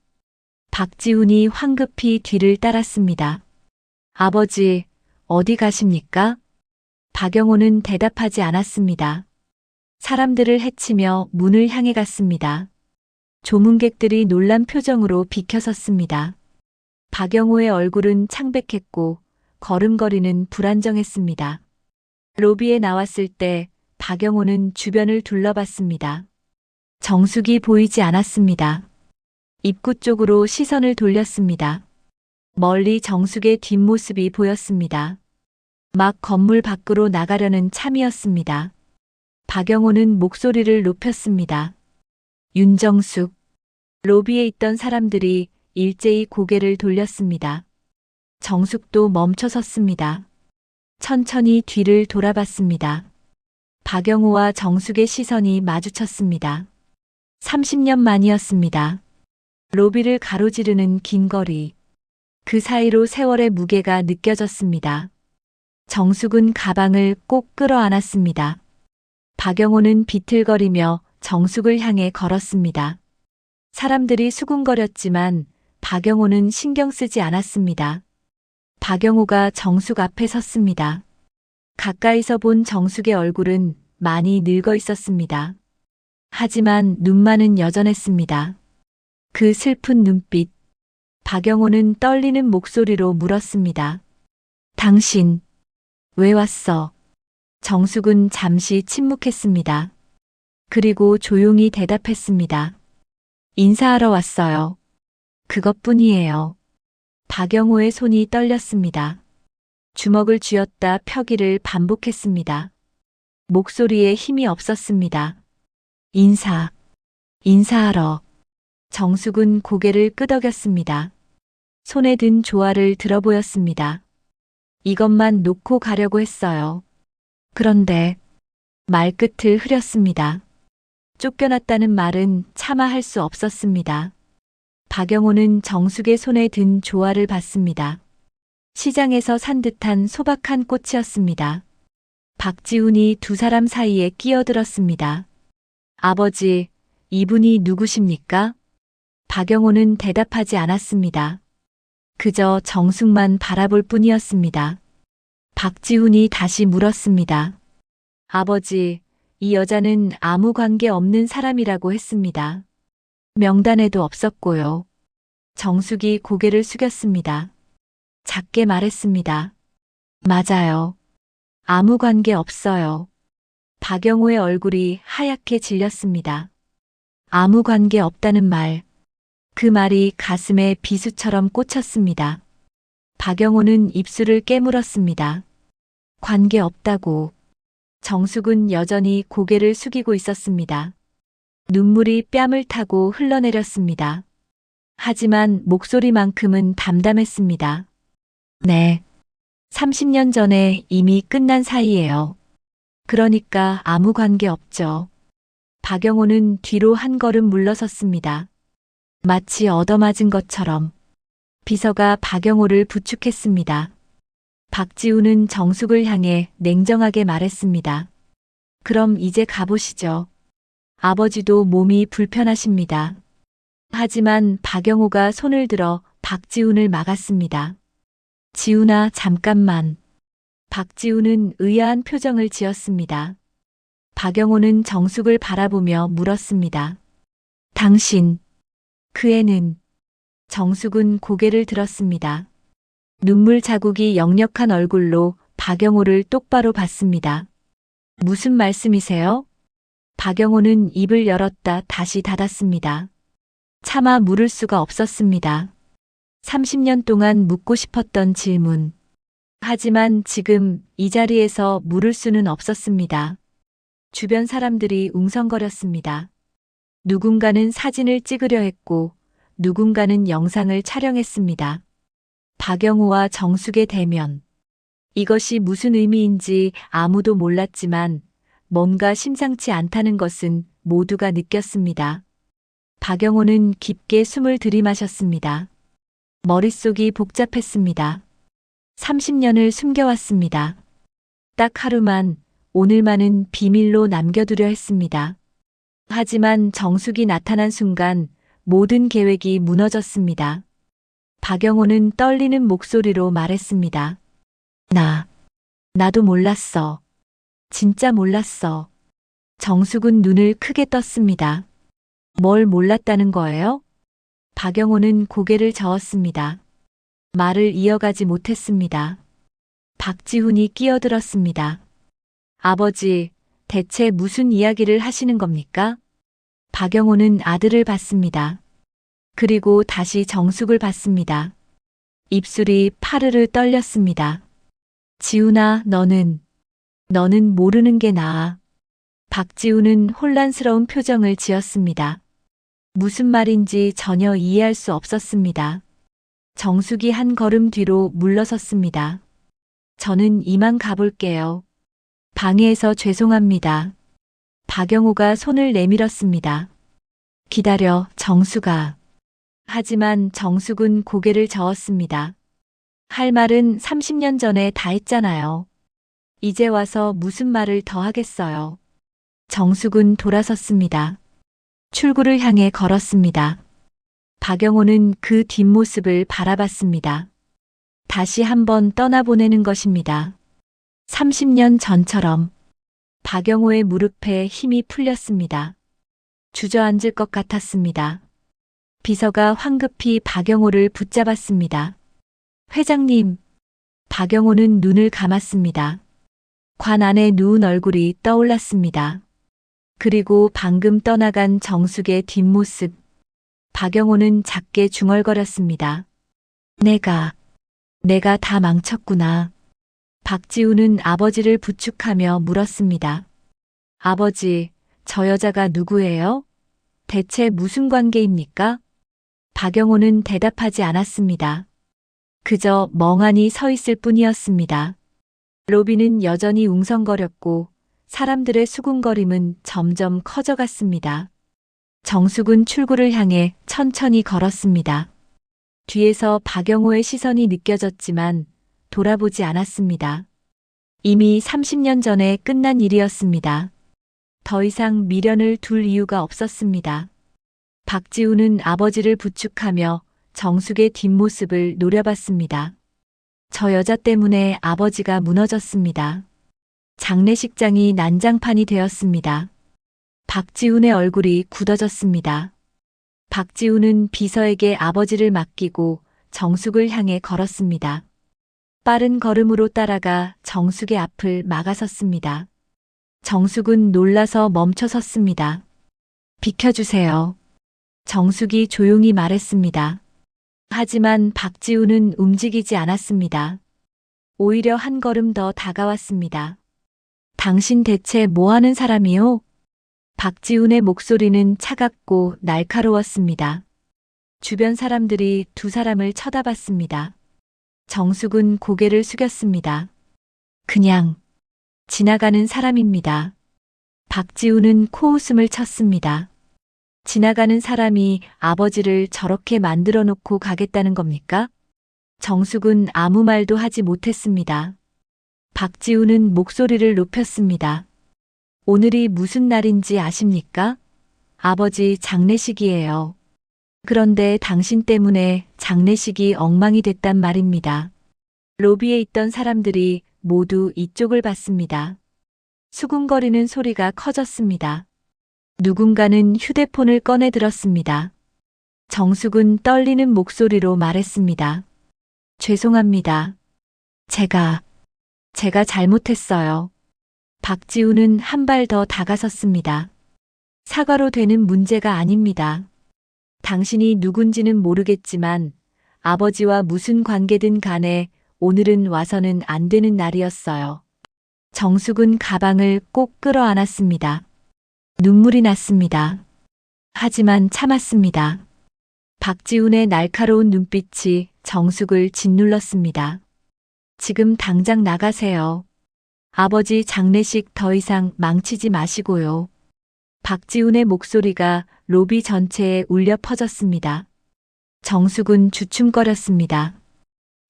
박지훈이 황급히 뒤를 따랐습니다. 아버지, 어디 가십니까? 박영호는 대답하지 않았습니다. 사람들을 헤치며 문을 향해 갔습니다. 조문객들이 놀란 표정으로 비켜섰습니다. 박영호의 얼굴은 창백했고 걸음걸이는 불안정했습니다. 로비에 나왔을 때 박영호는 주변을 둘러봤습니다. 정숙이 보이지 않았습니다. 입구 쪽으로 시선을 돌렸습니다. 멀리 정숙의 뒷모습이 보였습니다. 막 건물 밖으로 나가려는 참이었습니다. 박영호는 목소리를 높였습니다. 윤정숙. 로비에 있던 사람들이 일제히 고개를 돌렸습니다. 정숙도 멈춰 섰습니다. 천천히 뒤를 돌아봤습니다. 박영호와 정숙의 시선이 마주쳤습니다. 30년 만이었습니다. 로비를 가로지르는 긴 거리. 그 사이로 세월의 무게가 느껴졌습니다. 정숙은 가방을 꼭 끌어안았습니다. 박영호는 비틀거리며 정숙을 향해 걸었습니다. 사람들이 수군거렸지만 박영호는 신경 쓰지 않았습니다. 박영호가 정숙 앞에 섰습니다. 가까이서 본 정숙의 얼굴은 많이 늙어 있었습니다. 하지만 눈만은 여전했습니다. 그 슬픈 눈빛. 박영호는 떨리는 목소리로 물었습니다. 당신, 왜 왔어? 정숙은 잠시 침묵했습니다. 그리고 조용히 대답했습니다. 인사하러 왔어요. 그것뿐이에요. 박영호의 손이 떨렸습니다. 주먹을 쥐었다 펴기를 반복했습니다. 목소리에 힘이 없었습니다. 인사하러. 정숙은 고개를 끄덕였습니다. 손에 든 조화를 들어보였습니다. 이것만 놓고 가려고 했어요. 그런데 말끝을 흐렸습니다. 쫓겨났다는 말은 차마 할 수 없었습니다. 박영호는 정숙의 손에 든 조화를 봤습니다. 시장에서 산 듯한 소박한 꽃이었습니다. 박지훈이 두 사람 사이에 끼어들었습니다. 아버지, 이분이 누구십니까? 박영호는 대답하지 않았습니다. 그저 정숙만 바라볼 뿐이었습니다. 박지훈이 다시 물었습니다. 아버지, 이 여자는 아무 관계 없는 사람이라고 했습니다. 명단에도 없었고요. 정숙이 고개를 숙였습니다. 작게 말했습니다. 맞아요. 아무 관계 없어요. 박영호의 얼굴이 하얗게 질렸습니다. 아무 관계 없다는 말. 그 말이 가슴에 비수처럼 꽂혔습니다. 박영호는 입술을 깨물었습니다. 관계 없다고. 정숙은 여전히 고개를 숙이고 있었습니다. 눈물이 뺨을 타고 흘러내렸습니다. 하지만 목소리만큼은 담담했습니다. 네. 30년 전에 이미 끝난 사이예요. 그러니까 아무 관계 없죠. 박영호는 뒤로 한 걸음 물러섰습니다. 마치 얻어맞은 것처럼. 비서가 박영호를 부축했습니다. 박지훈은 정숙을 향해 냉정하게 말했습니다. 그럼 이제 가보시죠. 아버지도 몸이 불편하십니다. 하지만 박영호가 손을 들어 박지훈을 막았습니다. 지훈아, 잠깐만. 박지훈은 의아한 표정을 지었습니다. 박영호는 정숙을 바라보며 물었습니다. 당신, 그 애는? 정숙은 고개를 들었습니다. 눈물 자국이 역력한 얼굴로 박영호를 똑바로 봤습니다. 무슨 말씀이세요? 박영호는 입을 열었다 다시 닫았습니다. 차마 물을 수가 없었습니다. 30년 동안 묻고 싶었던 질문. 하지만 지금 이 자리에서 물을 수는 없었습니다. 주변 사람들이 웅성거렸습니다. 누군가는 사진을 찍으려 했고 누군가는 영상을 촬영했습니다. 박영호와 정숙의 대면. 이것이 무슨 의미인지 아무도 몰랐지만 뭔가 심상치 않다는 것은 모두가 느꼈습니다. 박영호는 깊게 숨을 들이마셨습니다. 머릿속이 복잡했습니다. 30년을 숨겨왔습니다. 딱 하루만, 오늘만은 비밀로 남겨두려 했습니다. 하지만 정숙이 나타난 순간 모든 계획이 무너졌습니다. 박영호는 떨리는 목소리로 말했습니다. 나도 몰랐어. 진짜 몰랐어. 정숙은 눈을 크게 떴습니다. 뭘 몰랐다는 거예요? 박영호는 고개를 저었습니다. 말을 이어가지 못했습니다. 박지훈이 끼어들었습니다. 아버지, 대체 무슨 이야기를 하시는 겁니까? 박영호는 아들을 봤습니다. 그리고 다시 정숙을 봤습니다. 입술이 파르르 떨렸습니다. 지훈아, 너는 모르는 게 나아. 박지훈은 혼란스러운 표정을 지었습니다. 무슨 말인지 전혀 이해할 수 없었습니다. 정숙이 한 걸음 뒤로 물러섰습니다. 저는 이만 가볼게요. 방해해서 죄송합니다. 박영호가 손을 내밀었습니다. 기다려, 정숙아. 하지만 정숙은 고개를 저었습니다. 할 말은 30년 전에 다 했잖아요. 이제 와서 무슨 말을 더 하겠어요. 정숙은 돌아섰습니다. 출구를 향해 걸었습니다. 박영호는 그 뒷모습을 바라봤습니다. 다시 한번 떠나보내는 것입니다. 30년 전처럼 박영호의 무릎에 힘이 풀렸습니다. 주저앉을 것 같았습니다. 비서가 황급히 박영호를 붙잡았습니다. 회장님. 박영호는 눈을 감았습니다. 관 안에 누운 얼굴이 떠올랐습니다. 그리고 방금 떠나간 정숙의 뒷모습. 박영호는 작게 중얼거렸습니다. 내가 다 망쳤구나. 박지훈은 아버지를 부축하며 물었습니다. 아버지, 저 여자가 누구예요? 대체 무슨 관계입니까? 박영호는 대답하지 않았습니다. 그저 멍하니 서 있을 뿐이었습니다. 로비는 여전히 웅성거렸고 사람들의 수군거림은 점점 커져갔습니다. 정숙은 출구를 향해 천천히 걸었습니다. 뒤에서 박영호의 시선이 느껴졌지만 돌아보지 않았습니다. 이미 30년 전에 끝난 일이었습니다. 더 이상 미련을 둘 이유가 없었습니다. 박지훈은 아버지를 부축하며 정숙의 뒷모습을 노려봤습니다. 저 여자 때문에 아버지가 무너졌습니다. 장례식장이 난장판이 되었습니다. 박지훈의 얼굴이 굳어졌습니다. 박지훈은 비서에게 아버지를 맡기고 정숙을 향해 걸었습니다. 빠른 걸음으로 따라가 정숙의 앞을 막아섰습니다. 정숙은 놀라서 멈춰섰습니다. 비켜주세요. 정숙이 조용히 말했습니다. 하지만 박지훈은 움직이지 않았습니다. 오히려 한 걸음 더 다가왔습니다. 당신 대체 뭐 하는 사람이요? 박지훈의 목소리는 차갑고 날카로웠습니다. 주변 사람들이 두 사람을 쳐다봤습니다. 정숙은 고개를 숙였습니다. 그냥 지나가는 사람입니다. 박지훈은 코웃음을 쳤습니다. 지나가는 사람이 아버지를 저렇게 만들어 놓고 가겠다는 겁니까? 정숙은 아무 말도 하지 못했습니다. 박지훈은 목소리를 높였습니다. 오늘이 무슨 날인지 아십니까? 아버지 장례식이에요. 그런데 당신 때문에 장례식이 엉망이 됐단 말입니다. 로비에 있던 사람들이 모두 이쪽을 봤습니다. 수군거리는 소리가 커졌습니다. 누군가는 휴대폰을 꺼내 들었습니다. 정숙은 떨리는 목소리로 말했습니다. 죄송합니다. 제가 잘못했어요. 박지훈은 한 발 더 다가섰습니다. 사과로 되는 문제가 아닙니다. 당신이 누군지는 모르겠지만 아버지와 무슨 관계든 간에 오늘은 와서는 안 되는 날이었어요. 정숙은 가방을 꼭 끌어안았습니다. 눈물이 났습니다. 하지만 참았습니다. 박지훈의 날카로운 눈빛이 정숙을 짓눌렀습니다. 지금 당장 나가세요. 아버지 장례식 더 이상 망치지 마시고요. 박지훈의 목소리가 로비 전체에 울려 퍼졌습니다. 정숙은 주춤거렸습니다.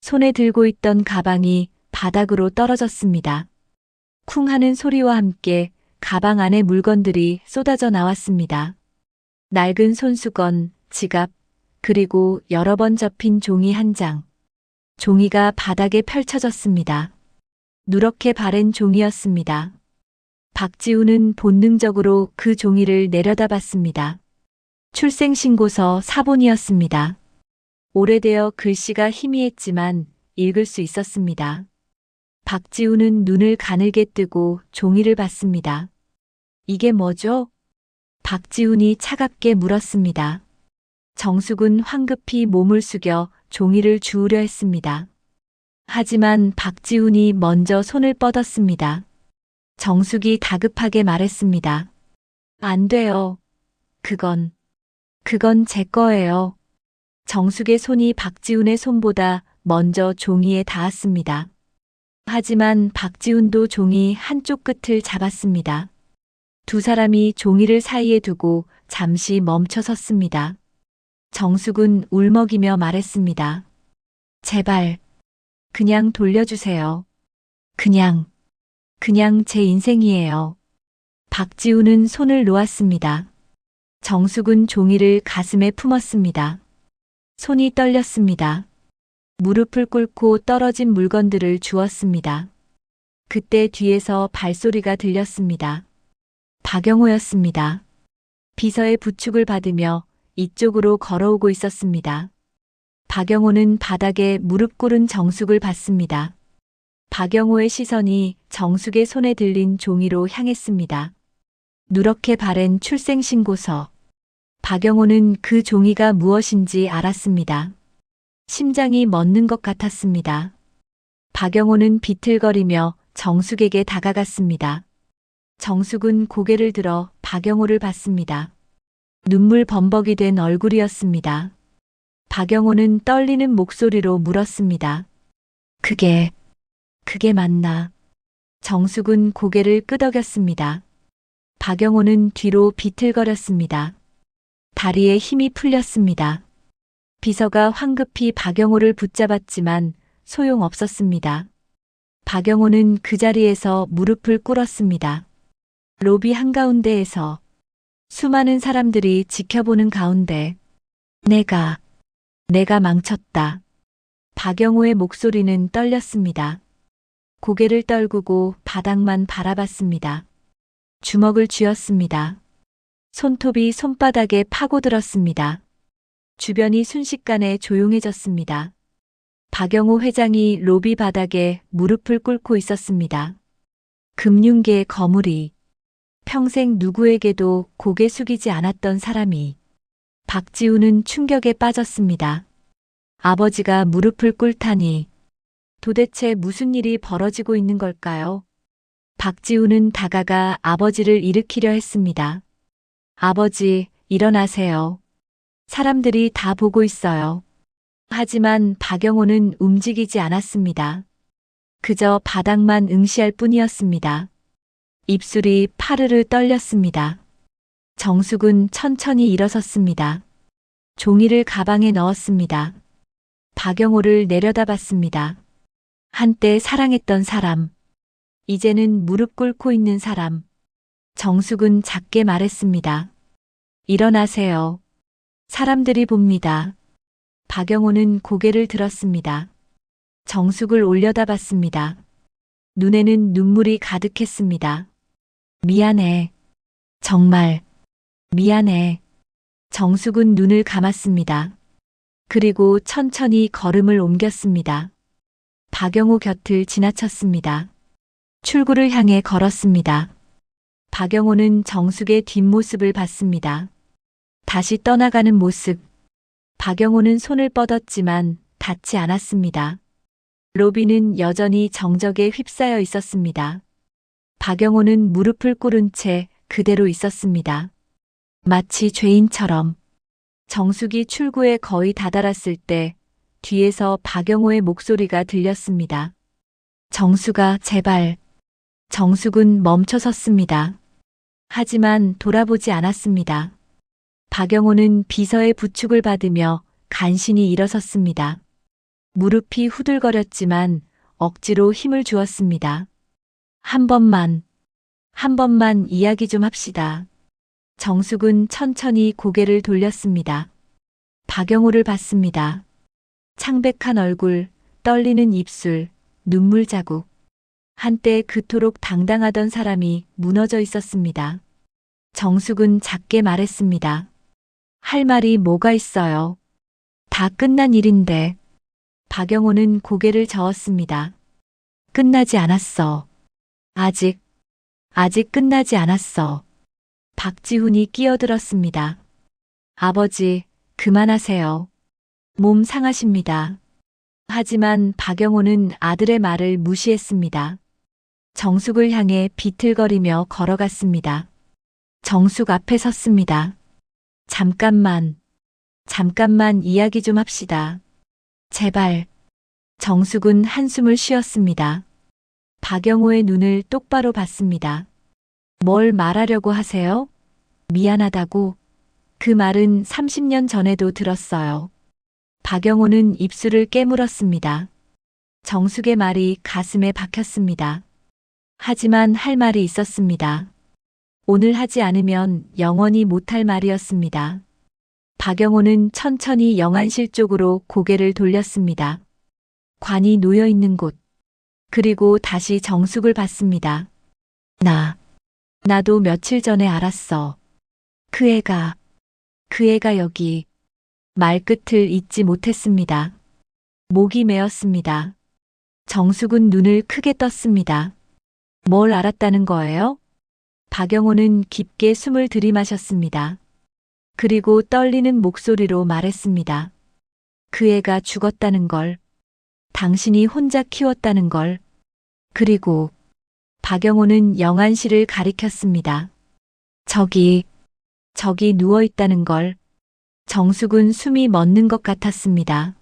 손에 들고 있던 가방이 바닥으로 떨어졌습니다. 쿵 하는 소리와 함께 가방 안의 물건들이 쏟아져 나왔습니다. 낡은 손수건, 지갑, 그리고 여러 번 접힌 종이 한 장. 종이가 바닥에 펼쳐졌습니다. 누렇게 바랜 종이였습니다. 박지우는 본능적으로 그 종이를 내려다봤습니다. 출생신고서 사본이었습니다. 오래되어 글씨가 희미했지만 읽을 수 있었습니다. 박지우는 눈을 가늘게 뜨고 종이를 봤습니다. 이게 뭐죠? 박지훈이 차갑게 물었습니다. 정숙은 황급히 몸을 숙여 종이를 주우려 했습니다. 하지만 박지훈이 먼저 손을 뻗었습니다. 정숙이 다급하게 말했습니다. 안 돼요. 그건 제 거예요. 정숙의 손이 박지훈의 손보다 먼저 종이에 닿았습니다. 하지만 박지훈도 종이 한쪽 끝을 잡았습니다. 두 사람이 종이를 사이에 두고 잠시 멈춰 섰습니다. 정숙은 울먹이며 말했습니다. 제발, 그냥 돌려주세요. 그냥 제 인생이에요. 박지훈은 손을 놓았습니다. 정숙은 종이를 가슴에 품었습니다. 손이 떨렸습니다. 무릎을 꿇고 떨어진 물건들을 주웠습니다. 그때 뒤에서 발소리가 들렸습니다. 박영호였습니다. 비서의 부축을 받으며 이쪽으로 걸어오고 있었습니다. 박영호는 바닥에 무릎 꿇은 정숙을 봤습니다. 박영호의 시선이 정숙의 손에 들린 종이로 향했습니다. 누렇게 바랜 출생신고서. 박영호는 그 종이가 무엇인지 알았습니다. 심장이 멎는 것 같았습니다. 박영호는 비틀거리며 정숙에게 다가갔습니다. 정숙은 고개를 들어 박영호를 봤습니다. 눈물 범벅이 된 얼굴이었습니다. 박영호는 떨리는 목소리로 물었습니다. 그게 맞나? 정숙은 고개를 끄덕였습니다. 박영호는 뒤로 비틀거렸습니다. 다리에 힘이 풀렸습니다. 비서가 황급히 박영호를 붙잡았지만 소용없었습니다. 박영호는 그 자리에서 무릎을 꿇었습니다. 로비 한가운데에서 수많은 사람들이 지켜보는 가운데 내가 망쳤다. 박영호의 목소리는 떨렸습니다. 고개를 떨구고 바닥만 바라봤습니다. 주먹을 쥐었습니다. 손톱이 손바닥에 파고들었습니다. 주변이 순식간에 조용해졌습니다. 박영호 회장이 로비 바닥에 무릎을 꿇고 있었습니다. 금융계의 거물이, 평생 누구에게도 고개 숙이지 않았던 사람이. 박지우는 충격에 빠졌습니다. 아버지가 무릎을 꿇다니. 도대체 무슨 일이 벌어지고 있는 걸까요? 박지우는 다가가 아버지를 일으키려 했습니다. 아버지, 일어나세요. 사람들이 다 보고 있어요. 하지만 박영호는 움직이지 않았습니다. 그저 바닥만 응시할 뿐이었습니다. 입술이 파르르 떨렸습니다. 정숙은 천천히 일어섰습니다. 종이를 가방에 넣었습니다. 박영호를 내려다봤습니다. 한때 사랑했던 사람, 이제는 무릎 꿇고 있는 사람. 정숙은 작게 말했습니다. 일어나세요. 사람들이 봅니다. 박영호는 고개를 들었습니다. 정숙을 올려다봤습니다. 눈에는 눈물이 가득했습니다. 미안해. 정말 미안해. 정숙은 눈을 감았습니다. 그리고 천천히 걸음을 옮겼습니다. 박영호 곁을 지나쳤습니다. 출구를 향해 걸었습니다. 박영호는 정숙의 뒷모습을 봤습니다. 다시 떠나가는 모습. 박영호는 손을 뻗었지만 닿지 않았습니다. 로비는 여전히 정적에 휩싸여 있었습니다. 박영호는 무릎을 꿇은 채 그대로 있었습니다. 마치 죄인처럼. 정숙이 출구에 거의 다다랐을 때 뒤에서 박영호의 목소리가 들렸습니다. 정숙아, 제발. 정숙은 멈춰 섰습니다. 하지만 돌아보지 않았습니다. 박영호는 비서의 부축을 받으며 간신히 일어섰습니다. 무릎이 후들거렸지만 억지로 힘을 주었습니다. 한 번만 이야기 좀 합시다. 정숙은 천천히 고개를 돌렸습니다. 박영호를 봤습니다. 창백한 얼굴, 떨리는 입술, 눈물 자국. 한때 그토록 당당하던 사람이 무너져 있었습니다. 정숙은 작게 말했습니다. 할 말이 뭐가 있어요? 다 끝난 일인데. 박영호는 고개를 저었습니다. 끝나지 않았어. 아직 끝나지 않았어. 박지훈이 끼어들었습니다. 아버지, 그만하세요. 몸 상하십니다. 하지만 박영호는 아들의 말을 무시했습니다. 정숙을 향해 비틀거리며 걸어갔습니다. 정숙 앞에 섰습니다. 잠깐만 이야기 좀 합시다. 제발. 정숙은 한숨을 쉬었습니다. 박영호의 눈을 똑바로 봤습니다. 뭘 말하려고 하세요? 미안하다고. 그 말은 30년 전에도 들었어요. 박영호는 입술을 깨물었습니다. 정숙의 말이 가슴에 박혔습니다. 하지만 할 말이 있었습니다. 오늘 하지 않으면 영원히 못할 말이었습니다. 박영호는 천천히 영안실 쪽으로 고개를 돌렸습니다. 관이 놓여 있는 곳. 그리고 다시 정숙을 봤습니다. 나도 며칠 전에 알았어. 그 애가 여기. 말끝을 잇지 못했습니다. 목이 메었습니다. 정숙은 눈을 크게 떴습니다. 뭘 알았다는 거예요? 박영호는 깊게 숨을 들이마셨습니다. 그리고 떨리는 목소리로 말했습니다. 그 애가 죽었다는 걸. 당신이 혼자 키웠다는 걸. 그리고 박영호는 영안실을 가리켰습니다. 저기 누워 있다는 걸. 정숙은 숨이 멎는 것 같았습니다.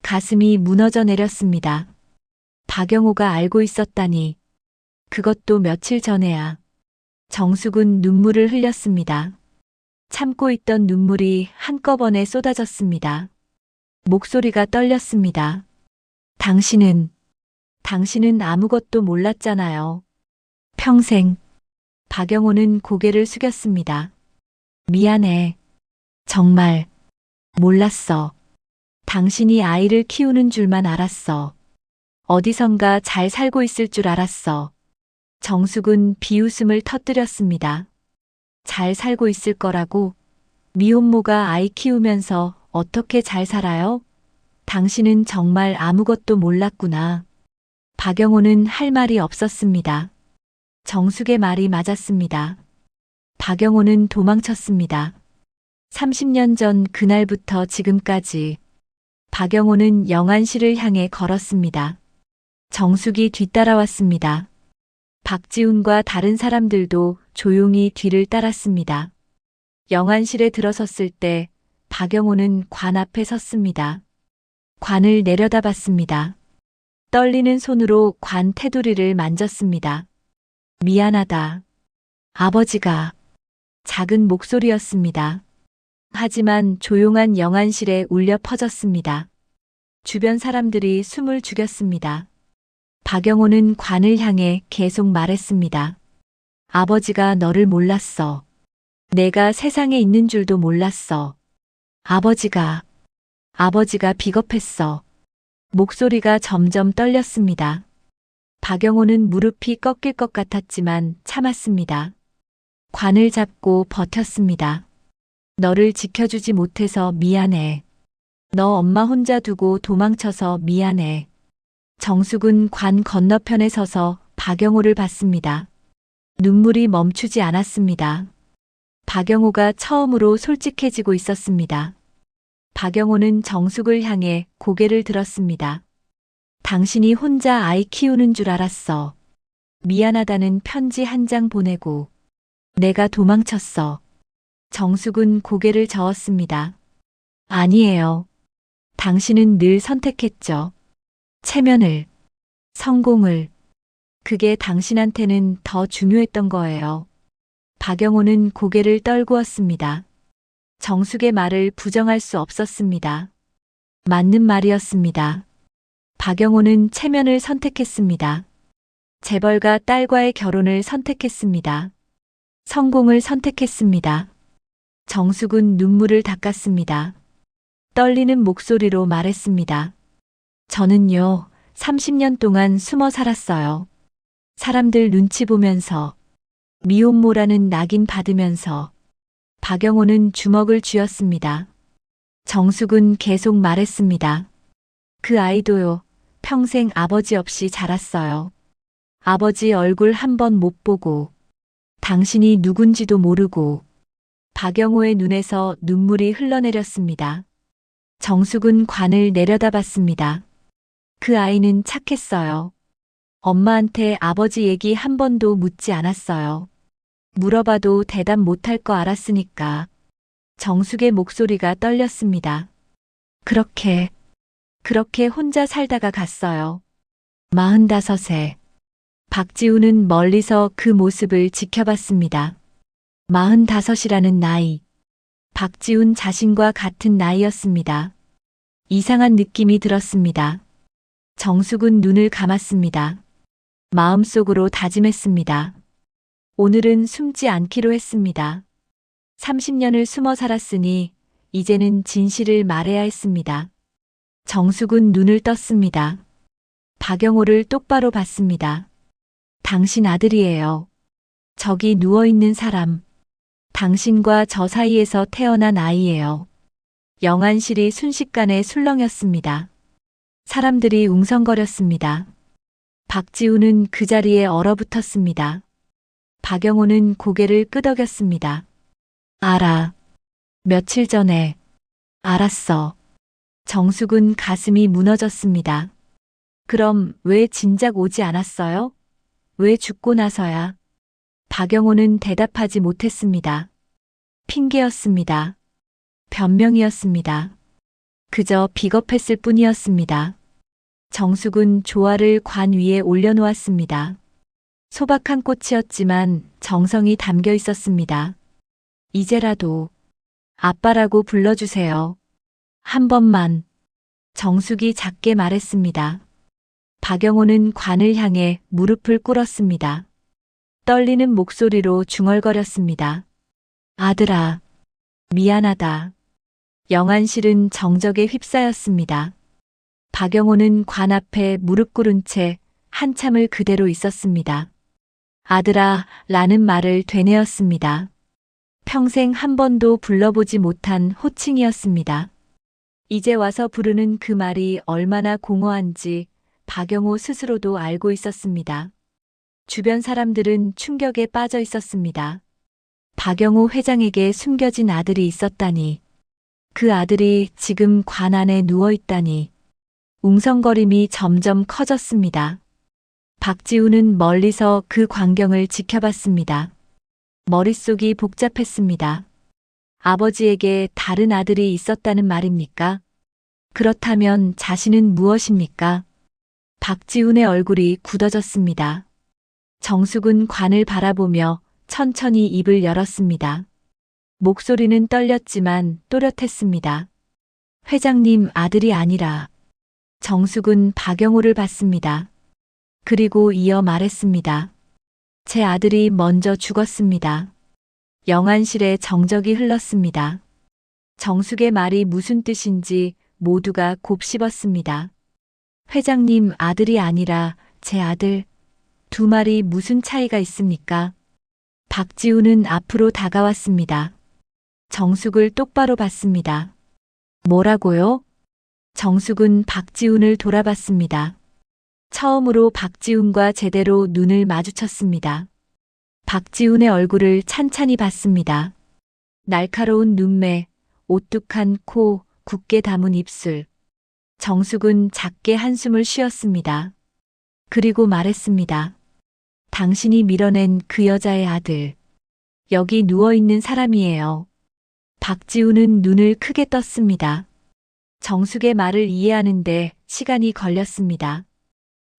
가슴이 무너져 내렸습니다. 박영호가 알고 있었다니. 그것도 며칠 전에야. 정숙은 눈물을 흘렸습니다. 참고 있던 눈물이 한꺼번에 쏟아졌습니다. 목소리가 떨렸습니다. 당신은 아무것도 몰랐잖아요. 평생. 박영호는 고개를 숙였습니다. 미안해. 정말 몰랐어. 당신이 아이를 키우는 줄만 알았어. 어디선가 잘 살고 있을 줄 알았어. 정숙은 비웃음을 터뜨렸습니다. 잘 살고 있을 거라고? 미혼모가 아이 키우면서 어떻게 잘 살아요? 당신은 정말 아무것도 몰랐구나. 박영호는 할 말이 없었습니다. 정숙의 말이 맞았습니다. 박영호는 도망쳤습니다. 30년 전 그날부터 지금까지 박영호는 영안실을 향해 걸었습니다. 정숙이 뒤따라왔습니다. 박지훈과 다른 사람들도 조용히 뒤를 따랐습니다. 영안실에 들어섰을 때 박영호는 관 앞에 섰습니다. 관을 내려다봤습니다. 떨리는 손으로 관 테두리를 만졌습니다. 미안하다. 아버지가. 작은 목소리였습니다. 하지만 조용한 영안실에 울려 퍼졌습니다. 주변 사람들이 숨을 죽였습니다. 박영호는 관을 향해 계속 말했습니다. 아버지가 너를 몰랐어. 내가 세상에 있는 줄도 몰랐어. 아버지가 비겁했어. 목소리가 점점 떨렸습니다. 박영호는 무릎이 꺾일 것 같았지만 참았습니다. 관을 잡고 버텼습니다. 너를 지켜주지 못해서 미안해. 너 엄마 혼자 두고 도망쳐서 미안해. 정숙은 관 건너편에 서서 박영호를 봤습니다. 눈물이 멈추지 않았습니다. 박영호가 처음으로 솔직해지고 있었습니다. 박영호는 정숙을 향해 고개를 들었습니다. 당신이 혼자 아이 키우는 줄 알았어. 미안하다는 편지 한 장 보내고 내가 도망쳤어. 정숙은 고개를 저었습니다. 아니에요. 당신은 늘 선택했죠. 체면을, 성공을. 그게 당신한테는 더 중요했던 거예요. 박영호는 고개를 떨구었습니다. 정숙의 말을 부정할 수 없었습니다. 맞는 말이었습니다. 박영호는 체면을 선택했습니다. 재벌가 딸과의 결혼을 선택했습니다. 성공을 선택했습니다. 정숙은 눈물을 닦았습니다. 떨리는 목소리로 말했습니다. 저는요, 30년 동안 숨어 살았어요. 사람들 눈치 보면서 미혼모라는 낙인 받으면서 박영호는 주먹을 쥐었습니다. 정숙은 계속 말했습니다. 그 아이도요, 평생 아버지 없이 자랐어요. 아버지 얼굴 한 번 못 보고, 당신이 누군지도 모르고, 박영호의 눈에서 눈물이 흘러내렸습니다. 정숙은 관을 내려다봤습니다. 그 아이는 착했어요. 엄마한테 아버지 얘기 한 번도 묻지 않았어요. 물어봐도 대답 못할 거 알았으니까. 정숙의 목소리가 떨렸습니다. 그렇게 혼자 살다가 갔어요. 45세. 박지우는 멀리서 그 모습을 지켜봤습니다. 45이라는 나이. 박지훈 자신과 같은 나이였습니다. 이상한 느낌이 들었습니다. 정숙은 눈을 감았습니다. 마음속으로 다짐했습니다. 오늘은 숨지 않기로 했습니다. 30년을 숨어 살았으니 이제는 진실을 말해야 했습니다. 정숙은 눈을 떴습니다. 박영호를 똑바로 봤습니다. 당신 아들이에요. 저기 누워있는 사람. 당신과 저 사이에서 태어난 아이예요. 영안실이 순식간에 술렁였습니다. 사람들이 웅성거렸습니다. 박지우는 그 자리에 얼어붙었습니다. 박영호는 고개를 끄덕였습니다. 알아. 며칠 전에. 알았어. 정숙은 가슴이 무너졌습니다. 그럼 왜 진작 오지 않았어요? 왜 죽고 나서야? 박영호는 대답하지 못했습니다. 핑계였습니다. 변명이었습니다. 그저 비겁했을 뿐이었습니다. 정숙은 조화를 관 위에 올려놓았습니다. 소박한 꽃이었지만 정성이 담겨 있었습니다. 이제라도 아빠라고 불러주세요. 한 번만. 정숙이 작게 말했습니다. 박영호는 관을 향해 무릎을 꿇었습니다. 떨리는 목소리로 중얼거렸습니다. 아들아, 미안하다. 영안실은 정적에 휩싸였습니다. 박영호는 관 앞에 무릎 꿇은 채 한참을 그대로 있었습니다. 아들아, 라는 말을 되뇌었습니다. 평생 한 번도 불러보지 못한 호칭이었습니다. 이제 와서 부르는 그 말이 얼마나 공허한지 박영호 스스로도 알고 있었습니다. 주변 사람들은 충격에 빠져 있었습니다. 박영호 회장에게 숨겨진 아들이 있었다니. 그 아들이 지금 관 안에 누워 있다니. 웅성거림이 점점 커졌습니다. 박지우는 멀리서 그 광경을 지켜봤습니다. 머릿속이 복잡했습니다. 아버지에게 다른 아들이 있었다는 말입니까? 그렇다면 자신은 무엇입니까? 박지훈의 얼굴이 굳어졌습니다. 정숙은 관을 바라보며 천천히 입을 열었습니다. 목소리는 떨렸지만 또렷했습니다. 회장님 아들이 아니라. 정숙은 박영호를 봤습니다. 그리고 이어 말했습니다. 제 아들이 먼저 죽었습니다. 영안실에 정적이 흘렀습니다. 정숙의 말이 무슨 뜻인지 모두가 곱씹었습니다. 회장님 아들이 아니라 제 아들. 두 말이 무슨 차이가 있습니까? 박지우는 앞으로 다가왔습니다. 정숙을 똑바로 봤습니다. 뭐라고요? 정숙은 박지훈을 돌아봤습니다. 처음으로 박지훈과 제대로 눈을 마주쳤습니다. 박지훈의 얼굴을 찬찬히 봤습니다. 날카로운 눈매, 오뚝한 코, 굳게 담은 입술. 정숙은 작게 한숨을 쉬었습니다. 그리고 말했습니다. 당신이 밀어낸 그 여자의 아들. 여기 누워있는 사람이에요. 박지훈은 눈을 크게 떴습니다. 정숙의 말을 이해하는데 시간이 걸렸습니다.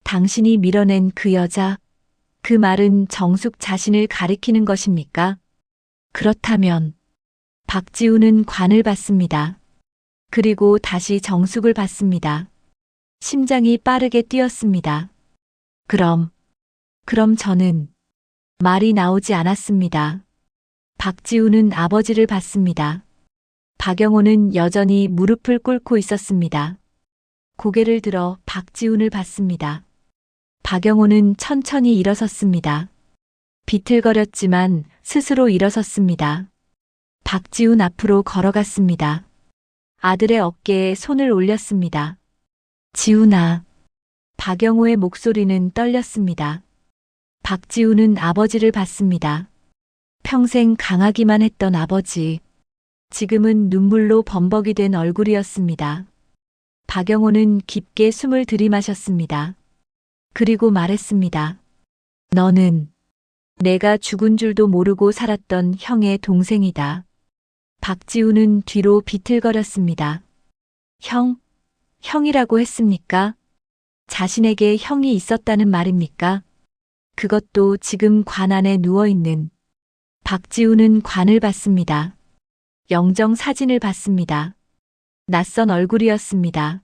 당신이 밀어낸 그 여자, 그 말은 정숙 자신을 가리키는 것입니까? 그렇다면 박지훈은 관을 봤습니다. 그리고 다시 정숙을 봤습니다. 심장이 빠르게 뛰었습니다. 그럼 저는 말이 나오지 않았습니다. 박지훈은 아버지를 봤습니다. 박영호는 여전히 무릎을 꿇고 있었습니다. 고개를 들어 박지훈을 봤습니다. 박영호는 천천히 일어섰습니다. 비틀거렸지만 스스로 일어섰습니다. 박지훈 앞으로 걸어갔습니다. 아들의 어깨에 손을 올렸습니다. 지훈아. 박영호의 목소리는 떨렸습니다. 박지훈은 아버지를 봤습니다. 평생 강하기만 했던 아버지. 지금은 눈물로 범벅이 된 얼굴이었습니다. 박영호는 깊게 숨을 들이마셨습니다. 그리고 말했습니다. 너는 내가 죽은 줄도 모르고 살았던 형의 동생이다. 박지훈은 뒤로 비틀거렸습니다. 형이라고 했습니까? 자신에게 형이 있었다는 말입니까? 그것도 지금 관 안에 누워있는. 박지훈은 관을 봤습니다. 영정 사진을 봤습니다. 낯선 얼굴이었습니다.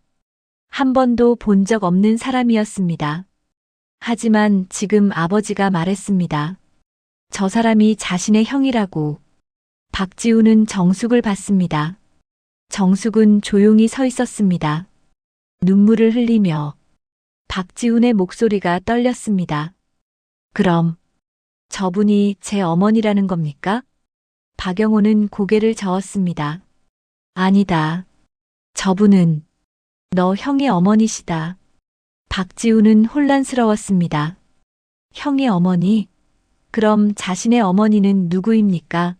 한 번도 본 적 없는 사람이었습니다. 하지만 지금 아버지가 말했습니다. 저 사람이 자신의 형이라고. 박지훈은 정숙을 봤습니다. 정숙은 조용히 서 있었습니다. 눈물을 흘리며. 박지훈의 목소리가 떨렸습니다. 그럼 저분이 제 어머니라는 겁니까? 박영호는 고개를 저었습니다. 아니다. 저분은 너 형의 어머니시다. 박지훈은 혼란스러웠습니다. 형의 어머니? 그럼 자신의 어머니는 누구입니까?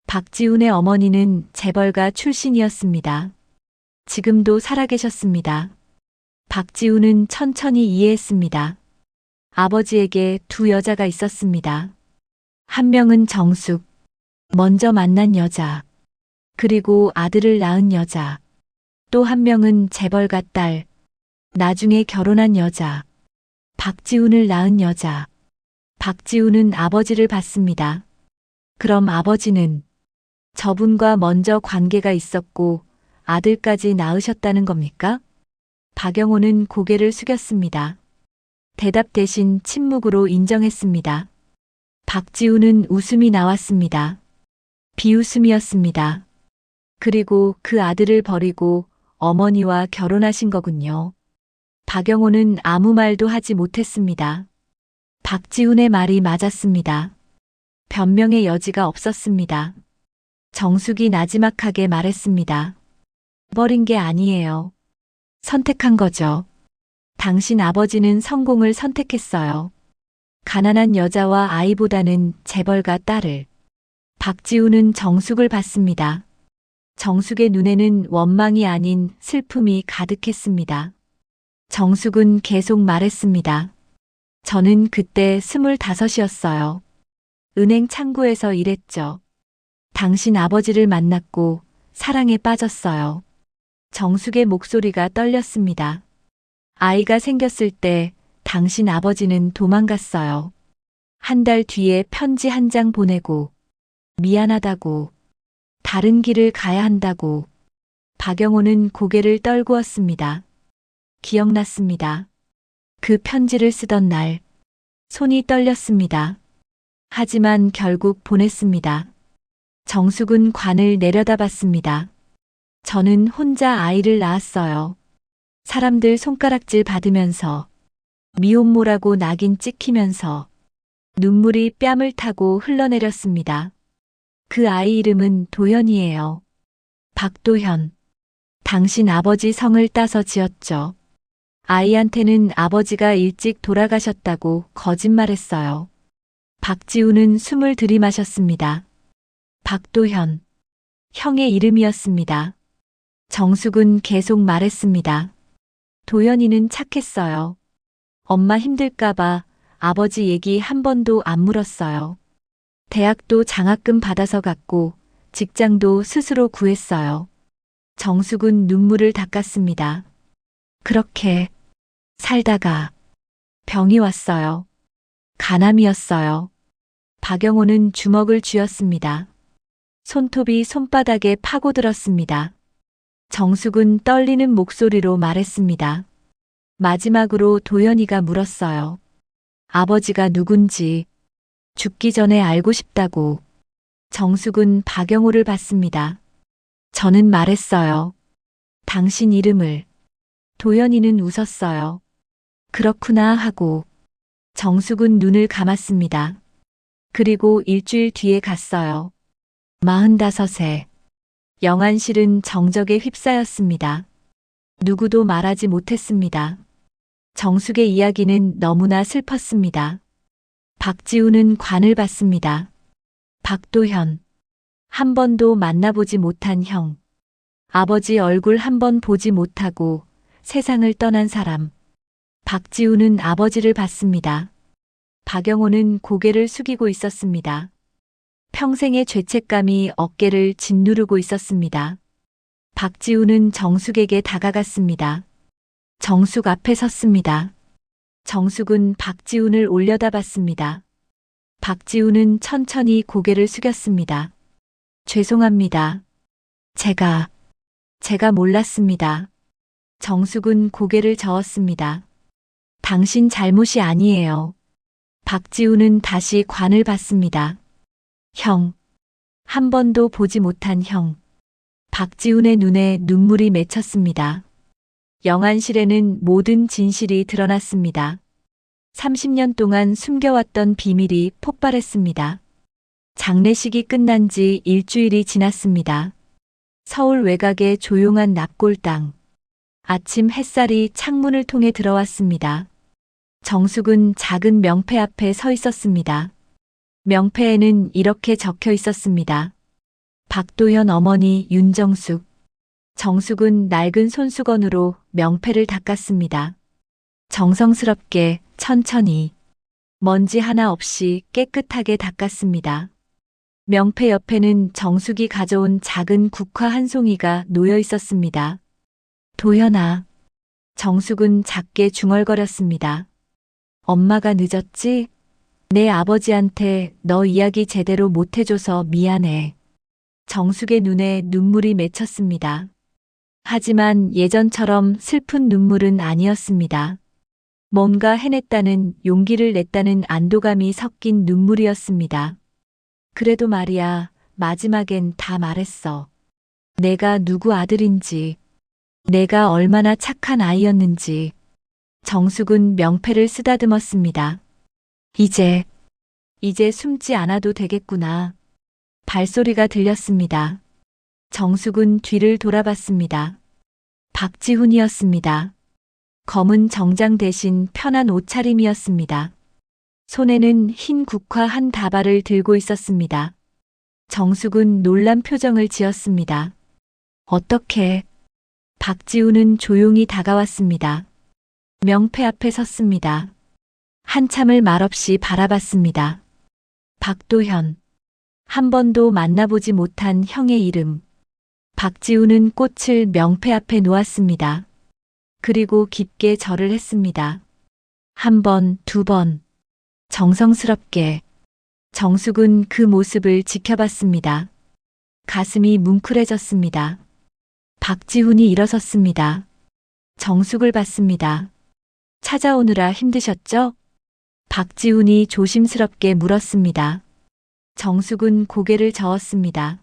박지훈의 어머니는 재벌가 출신이었습니다. 지금도 살아계셨습니다. 박지훈은 천천히 이해했습니다. 아버지에게 두 여자가 있었습니다. 한 명은 정숙, 먼저 만난 여자, 그리고 아들을 낳은 여자. 또 한 명은 재벌가 딸, 나중에 결혼한 여자, 박지훈을 낳은 여자. 박지훈은 아버지를 봤습니다. 그럼 아버지는 저분과 먼저 관계가 있었고 아들까지 낳으셨다는 겁니까? 박영호는 고개를 숙였습니다. 대답 대신 침묵으로 인정했습니다. 박지훈은 웃음이 나왔습니다. 비웃음이었습니다. 그리고 그 아들을 버리고 어머니와 결혼하신 거군요. 박영호는 아무 말도 하지 못했습니다. 박지훈의 말이 맞았습니다. 변명의 여지가 없었습니다. 정숙이 나지막하게 말했습니다. 버린 게 아니에요. 선택한 거죠. 당신 아버지는 성공을 선택했어요. 가난한 여자와 아이보다는 재벌가 딸을. 박지훈은 정숙을 봤습니다. 정숙의 눈에는 원망이 아닌 슬픔이 가득했습니다. 정숙은 계속 말했습니다. 저는 그때 25이었어요. 은행 창구에서 일했죠. 당신 아버지를 만났고 사랑에 빠졌어요. 정숙의 목소리가 떨렸습니다. 아이가 생겼을 때 당신 아버지는 도망갔어요. 한 달 뒤에 편지 한 장 보내고 미안하다고, 다른 길을 가야 한다고. 박영호는 고개를 떨구었습니다. 기억났습니다. 그 편지를 쓰던 날, 손이 떨렸습니다. 하지만 결국 보냈습니다. 정숙은 관을 내려다봤습니다. 저는 혼자 아이를 낳았어요. 사람들 손가락질 받으면서, 미혼모라고 낙인 찍히면서, 눈물이 뺨을 타고 흘러내렸습니다. 그 아이 이름은 도현이에요. 박도현. 당신 아버지 성을 따서 지었죠. 아이한테는 아버지가 일찍 돌아가셨다고 거짓말했어요. 박지훈은 숨을 들이마셨습니다. 박도현. 형의 이름이었습니다. 정숙은 계속 말했습니다. 도현이는 착했어요. 엄마 힘들까봐 아버지 얘기 한 번도 안 물었어요. 대학도 장학금 받아서 갔고 직장도 스스로 구했어요. 정숙은 눈물을 닦았습니다. 그렇게 살다가 병이 왔어요. 간암이었어요. 박영호는 주먹을 쥐었습니다. 손톱이 손바닥에 파고들었습니다. 정숙은 떨리는 목소리로 말했습니다. 마지막으로 도연이가 물었어요. 아버지가 누군지 죽기 전에 알고 싶다고. 정숙은 박영호를 봤습니다. 저는 말했어요. 당신 이름을. 도연이는 웃었어요. 그렇구나 하고 정숙은 눈을 감았습니다. 그리고 일주일 뒤에 갔어요. 45세. 영안실은 정적에 휩싸였습니다. 누구도 말하지 못했습니다. 정숙의 이야기는 너무나 슬펐습니다. 박지우는 관을 받습니다. 박도현. 한 번도 만나보지 못한 형. 아버지 얼굴 한 번 보지 못하고 세상을 떠난 사람. 박지우는 아버지를 봤습니다. 박영호는 고개를 숙이고 있었습니다. 평생의 죄책감이 어깨를 짓누르고 있었습니다. 박지우는 정숙에게 다가갔습니다. 정숙 앞에 섰습니다. 정숙은 박지훈을 올려다봤습니다. 박지훈은 천천히 고개를 숙였습니다. 죄송합니다. 제가 몰랐습니다. 정숙은 고개를 저었습니다. 당신 잘못이 아니에요. 박지훈은 다시 관을 받습니다. 형. 한 번도 보지 못한 형. 박지훈의 눈에 눈물이 맺혔습니다. 영안실에는 모든 진실이 드러났습니다. 30년 동안 숨겨왔던 비밀이 폭발했습니다. 장례식이 끝난 지 일주일이 지났습니다. 서울 외곽의 조용한 납골당. 아침 햇살이 창문을 통해 들어왔습니다. 정숙은 작은 명패 앞에 서 있었습니다. 명패에는 이렇게 적혀 있었습니다. 박도현 어머니 윤정숙. 정숙은 낡은 손수건으로 명패를 닦았습니다. 정성스럽게 천천히 먼지 하나 없이 깨끗하게 닦았습니다. 명패 옆에는 정숙이 가져온 작은 국화 한 송이가 놓여 있었습니다. 도현아. 정숙은 작게 중얼거렸습니다. 엄마가 늦었지? 내 아버지한테 너 이야기 제대로 못해줘서 미안해. 정숙의 눈에 눈물이 맺혔습니다. 하지만 예전처럼 슬픈 눈물은 아니었습니다. 뭔가 해냈다는 용기를 냈다는 안도감이 섞인 눈물이었습니다. 그래도 말이야, 마지막엔 다 말했어. 내가 누구 아들인지, 내가 얼마나 착한 아이였는지. 정숙은 명패를 쓰다듬었습니다. 이제 숨지 않아도 되겠구나. 발소리가 들렸습니다. 정숙은 뒤를 돌아봤습니다. 박지훈이었습니다. 검은 정장 대신 편한 옷차림이었습니다. 손에는 흰 국화 한 다발을 들고 있었습니다. 정숙은 놀란 표정을 지었습니다. 어떻게? 박지훈은 조용히 다가왔습니다. 명패 앞에 섰습니다. 한참을 말없이 바라봤습니다. 박도현. 한 번도 만나보지 못한 형의 이름. 박지훈은 꽃을 명패 앞에 놓았습니다. 그리고 깊게 절을 했습니다. 한 번, 두 번. 정성스럽게. 정숙은 그 모습을 지켜봤습니다. 가슴이 뭉클해졌습니다. 박지훈이 일어섰습니다. 정숙을 봤습니다. 찾아오느라 힘드셨죠? 박지훈이 조심스럽게 물었습니다. 정숙은 고개를 저었습니다.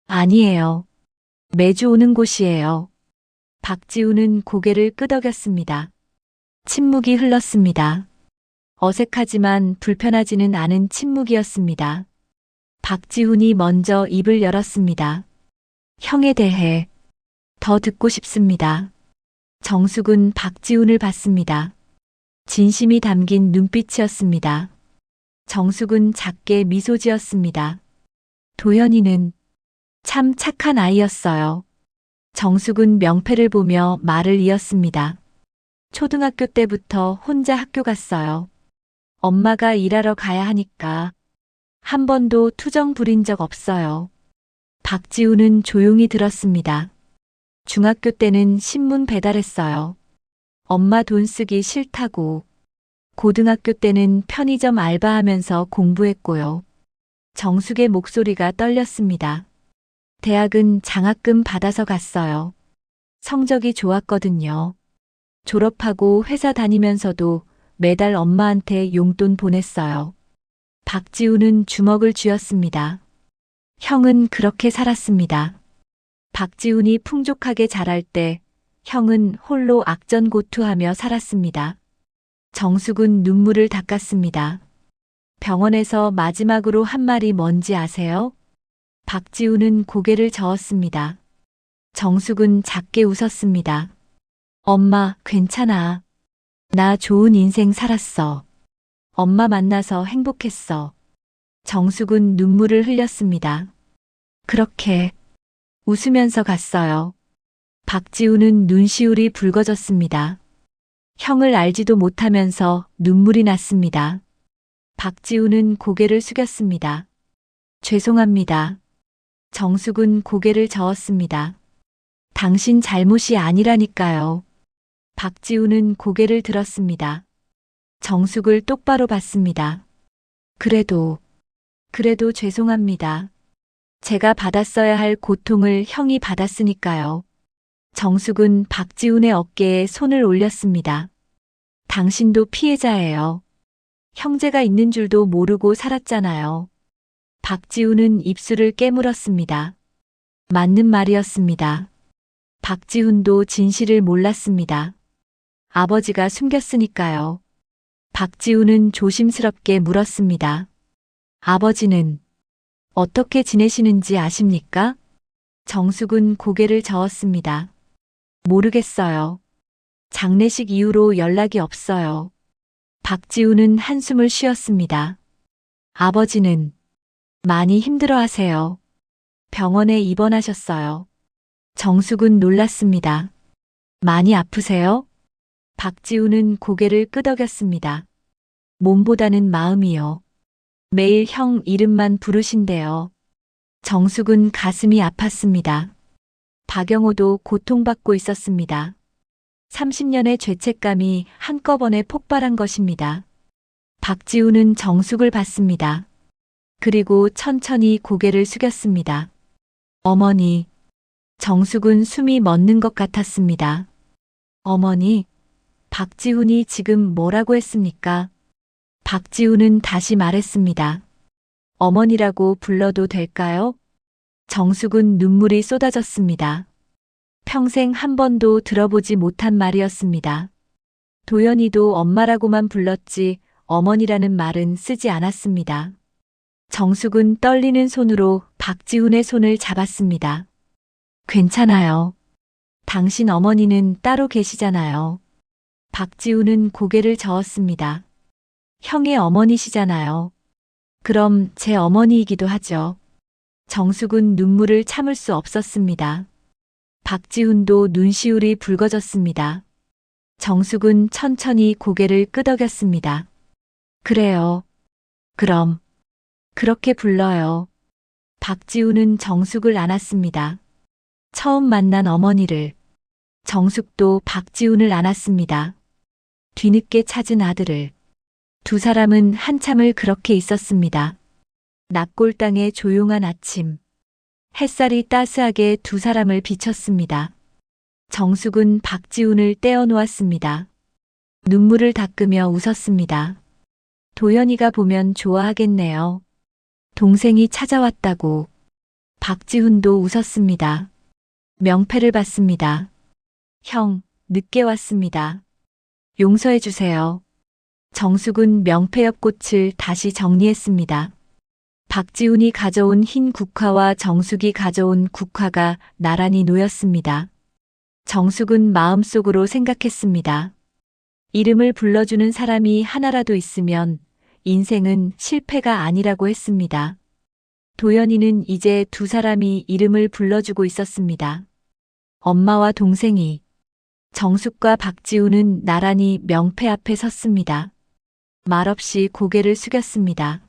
아니에요. 매주 오는 곳이에요. 박지훈은 고개를 끄덕였습니다. 침묵이 흘렀습니다. 어색하지만 불편하지는 않은 침묵이었습니다. 박지훈이 먼저 입을 열었습니다. 형에 대해 더 듣고 싶습니다. 정숙은 박지훈을 봤습니다. 진심이 담긴 눈빛이었습니다. 정숙은 작게 미소 지었습니다. 도현이는 참 착한 아이였어요. 정숙은 명패를 보며 말을 이었습니다. 초등학교 때부터 혼자 학교 갔어요. 엄마가 일하러 가야 하니까 한 번도 투정 부린 적 없어요. 박지훈은 조용히 들었습니다. 중학교 때는 신문 배달했어요. 엄마 돈 쓰기 싫다고. 고등학교 때는 편의점 알바하면서 공부했고요. 정숙의 목소리가 떨렸습니다. 대학은 장학금 받아서 갔어요. 성적이 좋았거든요. 졸업하고 회사 다니면서도 매달 엄마한테 용돈 보냈어요. 박지훈은 주먹을 쥐었습니다. 형은 그렇게 살았습니다. 박지훈이 풍족하게 자랄 때 형은 홀로 악전고투하며 살았습니다. 정숙은 눈물을 닦았습니다. 병원에서 마지막으로 한 말이 뭔지 아세요? 박지우는 고개를 저었습니다. 정숙은 작게 웃었습니다. 엄마, 괜찮아. 나 좋은 인생 살았어. 엄마 만나서 행복했어. 정숙은 눈물을 흘렸습니다. 그렇게 웃으면서 갔어요. 박지우는 눈시울이 붉어졌습니다. 형을 알지도 못하면서 눈물이 났습니다. 박지우는 고개를 숙였습니다. 죄송합니다. 정숙은 고개를 저었습니다. 당신 잘못이 아니라니까요. 박지우는 고개를 들었습니다. 정숙을 똑바로 봤습니다. 그래도 죄송합니다. 제가 받았어야 할 고통을 형이 받았으니까요. 정숙은 박지훈의 어깨에 손을 올렸습니다. 당신도 피해자예요. 형제가 있는 줄도 모르고 살았잖아요. 박지훈은 입술을 깨물었습니다. 맞는 말이었습니다. 박지훈도 진실을 몰랐습니다. 아버지가 숨겼으니까요. 박지훈은 조심스럽게 물었습니다. 아버지는 어떻게 지내시는지 아십니까? 정숙은 고개를 저었습니다. 모르겠어요. 장례식 이후로 연락이 없어요. 박지우는 한숨을 쉬었습니다. 아버지는 많이 힘들어하세요. 병원에 입원하셨어요. 정숙은 놀랐습니다. 많이 아프세요? 박지우는 고개를 끄덕였습니다. 몸보다는 마음이요. 매일 형 이름만 부르신대요. 정숙은 가슴이 아팠습니다. 박영호도 고통받고 있었습니다. 30년의 죄책감이 한꺼번에 폭발한 것입니다. 박지우는 정숙을 봤습니다. 그리고 천천히 고개를 숙였습니다. 어머니. 정숙은 숨이 멎는 것 같았습니다. 어머니, 박지훈이 지금 뭐라고 했습니까? 박지훈은 다시 말했습니다. 어머니라고 불러도 될까요? 정숙은 눈물이 쏟아졌습니다. 평생 한 번도 들어보지 못한 말이었습니다. 도연이도 엄마라고만 불렀지 어머니라는 말은 쓰지 않았습니다. 정숙은 떨리는 손으로 박지훈의 손을 잡았습니다. 괜찮아요. 당신 어머니는 따로 계시잖아요. 박지훈은 고개를 저었습니다. 형의 어머니시잖아요. 그럼 제 어머니이기도 하죠. 정숙은 눈물을 참을 수 없었습니다. 박지훈도 눈시울이 붉어졌습니다. 정숙은 천천히 고개를 끄덕였습니다. 그래요. 그럼 그렇게 불러요. 박지훈은 정숙을 안았습니다. 처음 만난 어머니를, 정숙도 박지훈을 안았습니다. 뒤늦게 찾은 아들을. 두 사람은 한참을 그렇게 있었습니다. 납골당의 조용한 아침. 햇살이 따스하게 두 사람을 비쳤습니다. 정숙은 박지훈을 떼어놓았습니다. 눈물을 닦으며 웃었습니다. 도연이가 보면 좋아하겠네요. 동생이 찾아왔다고. 박지훈도 웃었습니다. 명패를 받습니다. 형, 늦게 왔습니다. 용서해 주세요. 정숙은 명패 옆 꽃을 다시 정리했습니다. 박지훈이 가져온 흰 국화와 정숙이 가져온 국화가 나란히 놓였습니다. 정숙은 마음속으로 생각했습니다. 이름을 불러주는 사람이 하나라도 있으면 인생은 실패가 아니라고 했습니다. 도연이는 이제 두 사람이 이름을 불러주고 있었습니다. 엄마와 동생이. 정숙과 박지훈은 나란히 명패 앞에 섰습니다. 말없이 고개를 숙였습니다.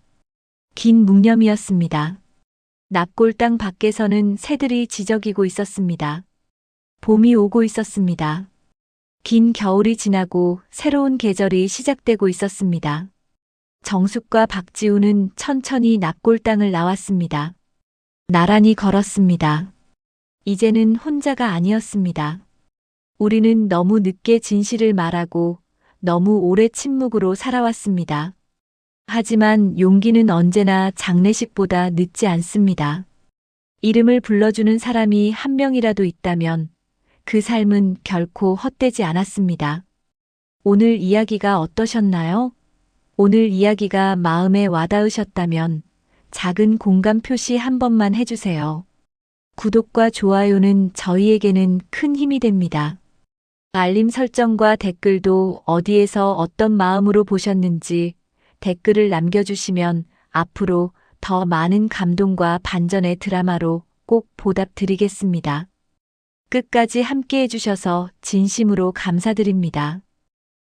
긴 묵념이었습니다. 납골당 밖에서는 새들이 지저귀고 있었습니다. 봄이 오고 있었습니다. 긴 겨울이 지나고 새로운 계절이 시작되고 있었습니다. 정숙과 박지훈은 천천히 납골당을 나왔습니다. 나란히 걸었습니다. 이제는 혼자가 아니었습니다. 우리는 너무 늦게 진실을 말하고 너무 오래 침묵으로 살아왔습니다. 하지만 용기는 언제나 장례식보다 늦지 않습니다. 이름을 불러주는 사람이 한 명이라도 있다면 그 삶은 결코 헛되지 않았습니다. 오늘 이야기가 어떠셨나요? 오늘 이야기가 마음에 와닿으셨다면 작은 공감 표시 한 번만 해주세요. 구독과 좋아요는 저희에게는 큰 힘이 됩니다. 알림 설정과 댓글도 어디에서 어떤 마음으로 보셨는지 댓글을 남겨주시면 앞으로 더 많은 감동과 반전의 드라마로 꼭 보답드리겠습니다. 끝까지 함께 해주셔서 진심으로 감사드립니다.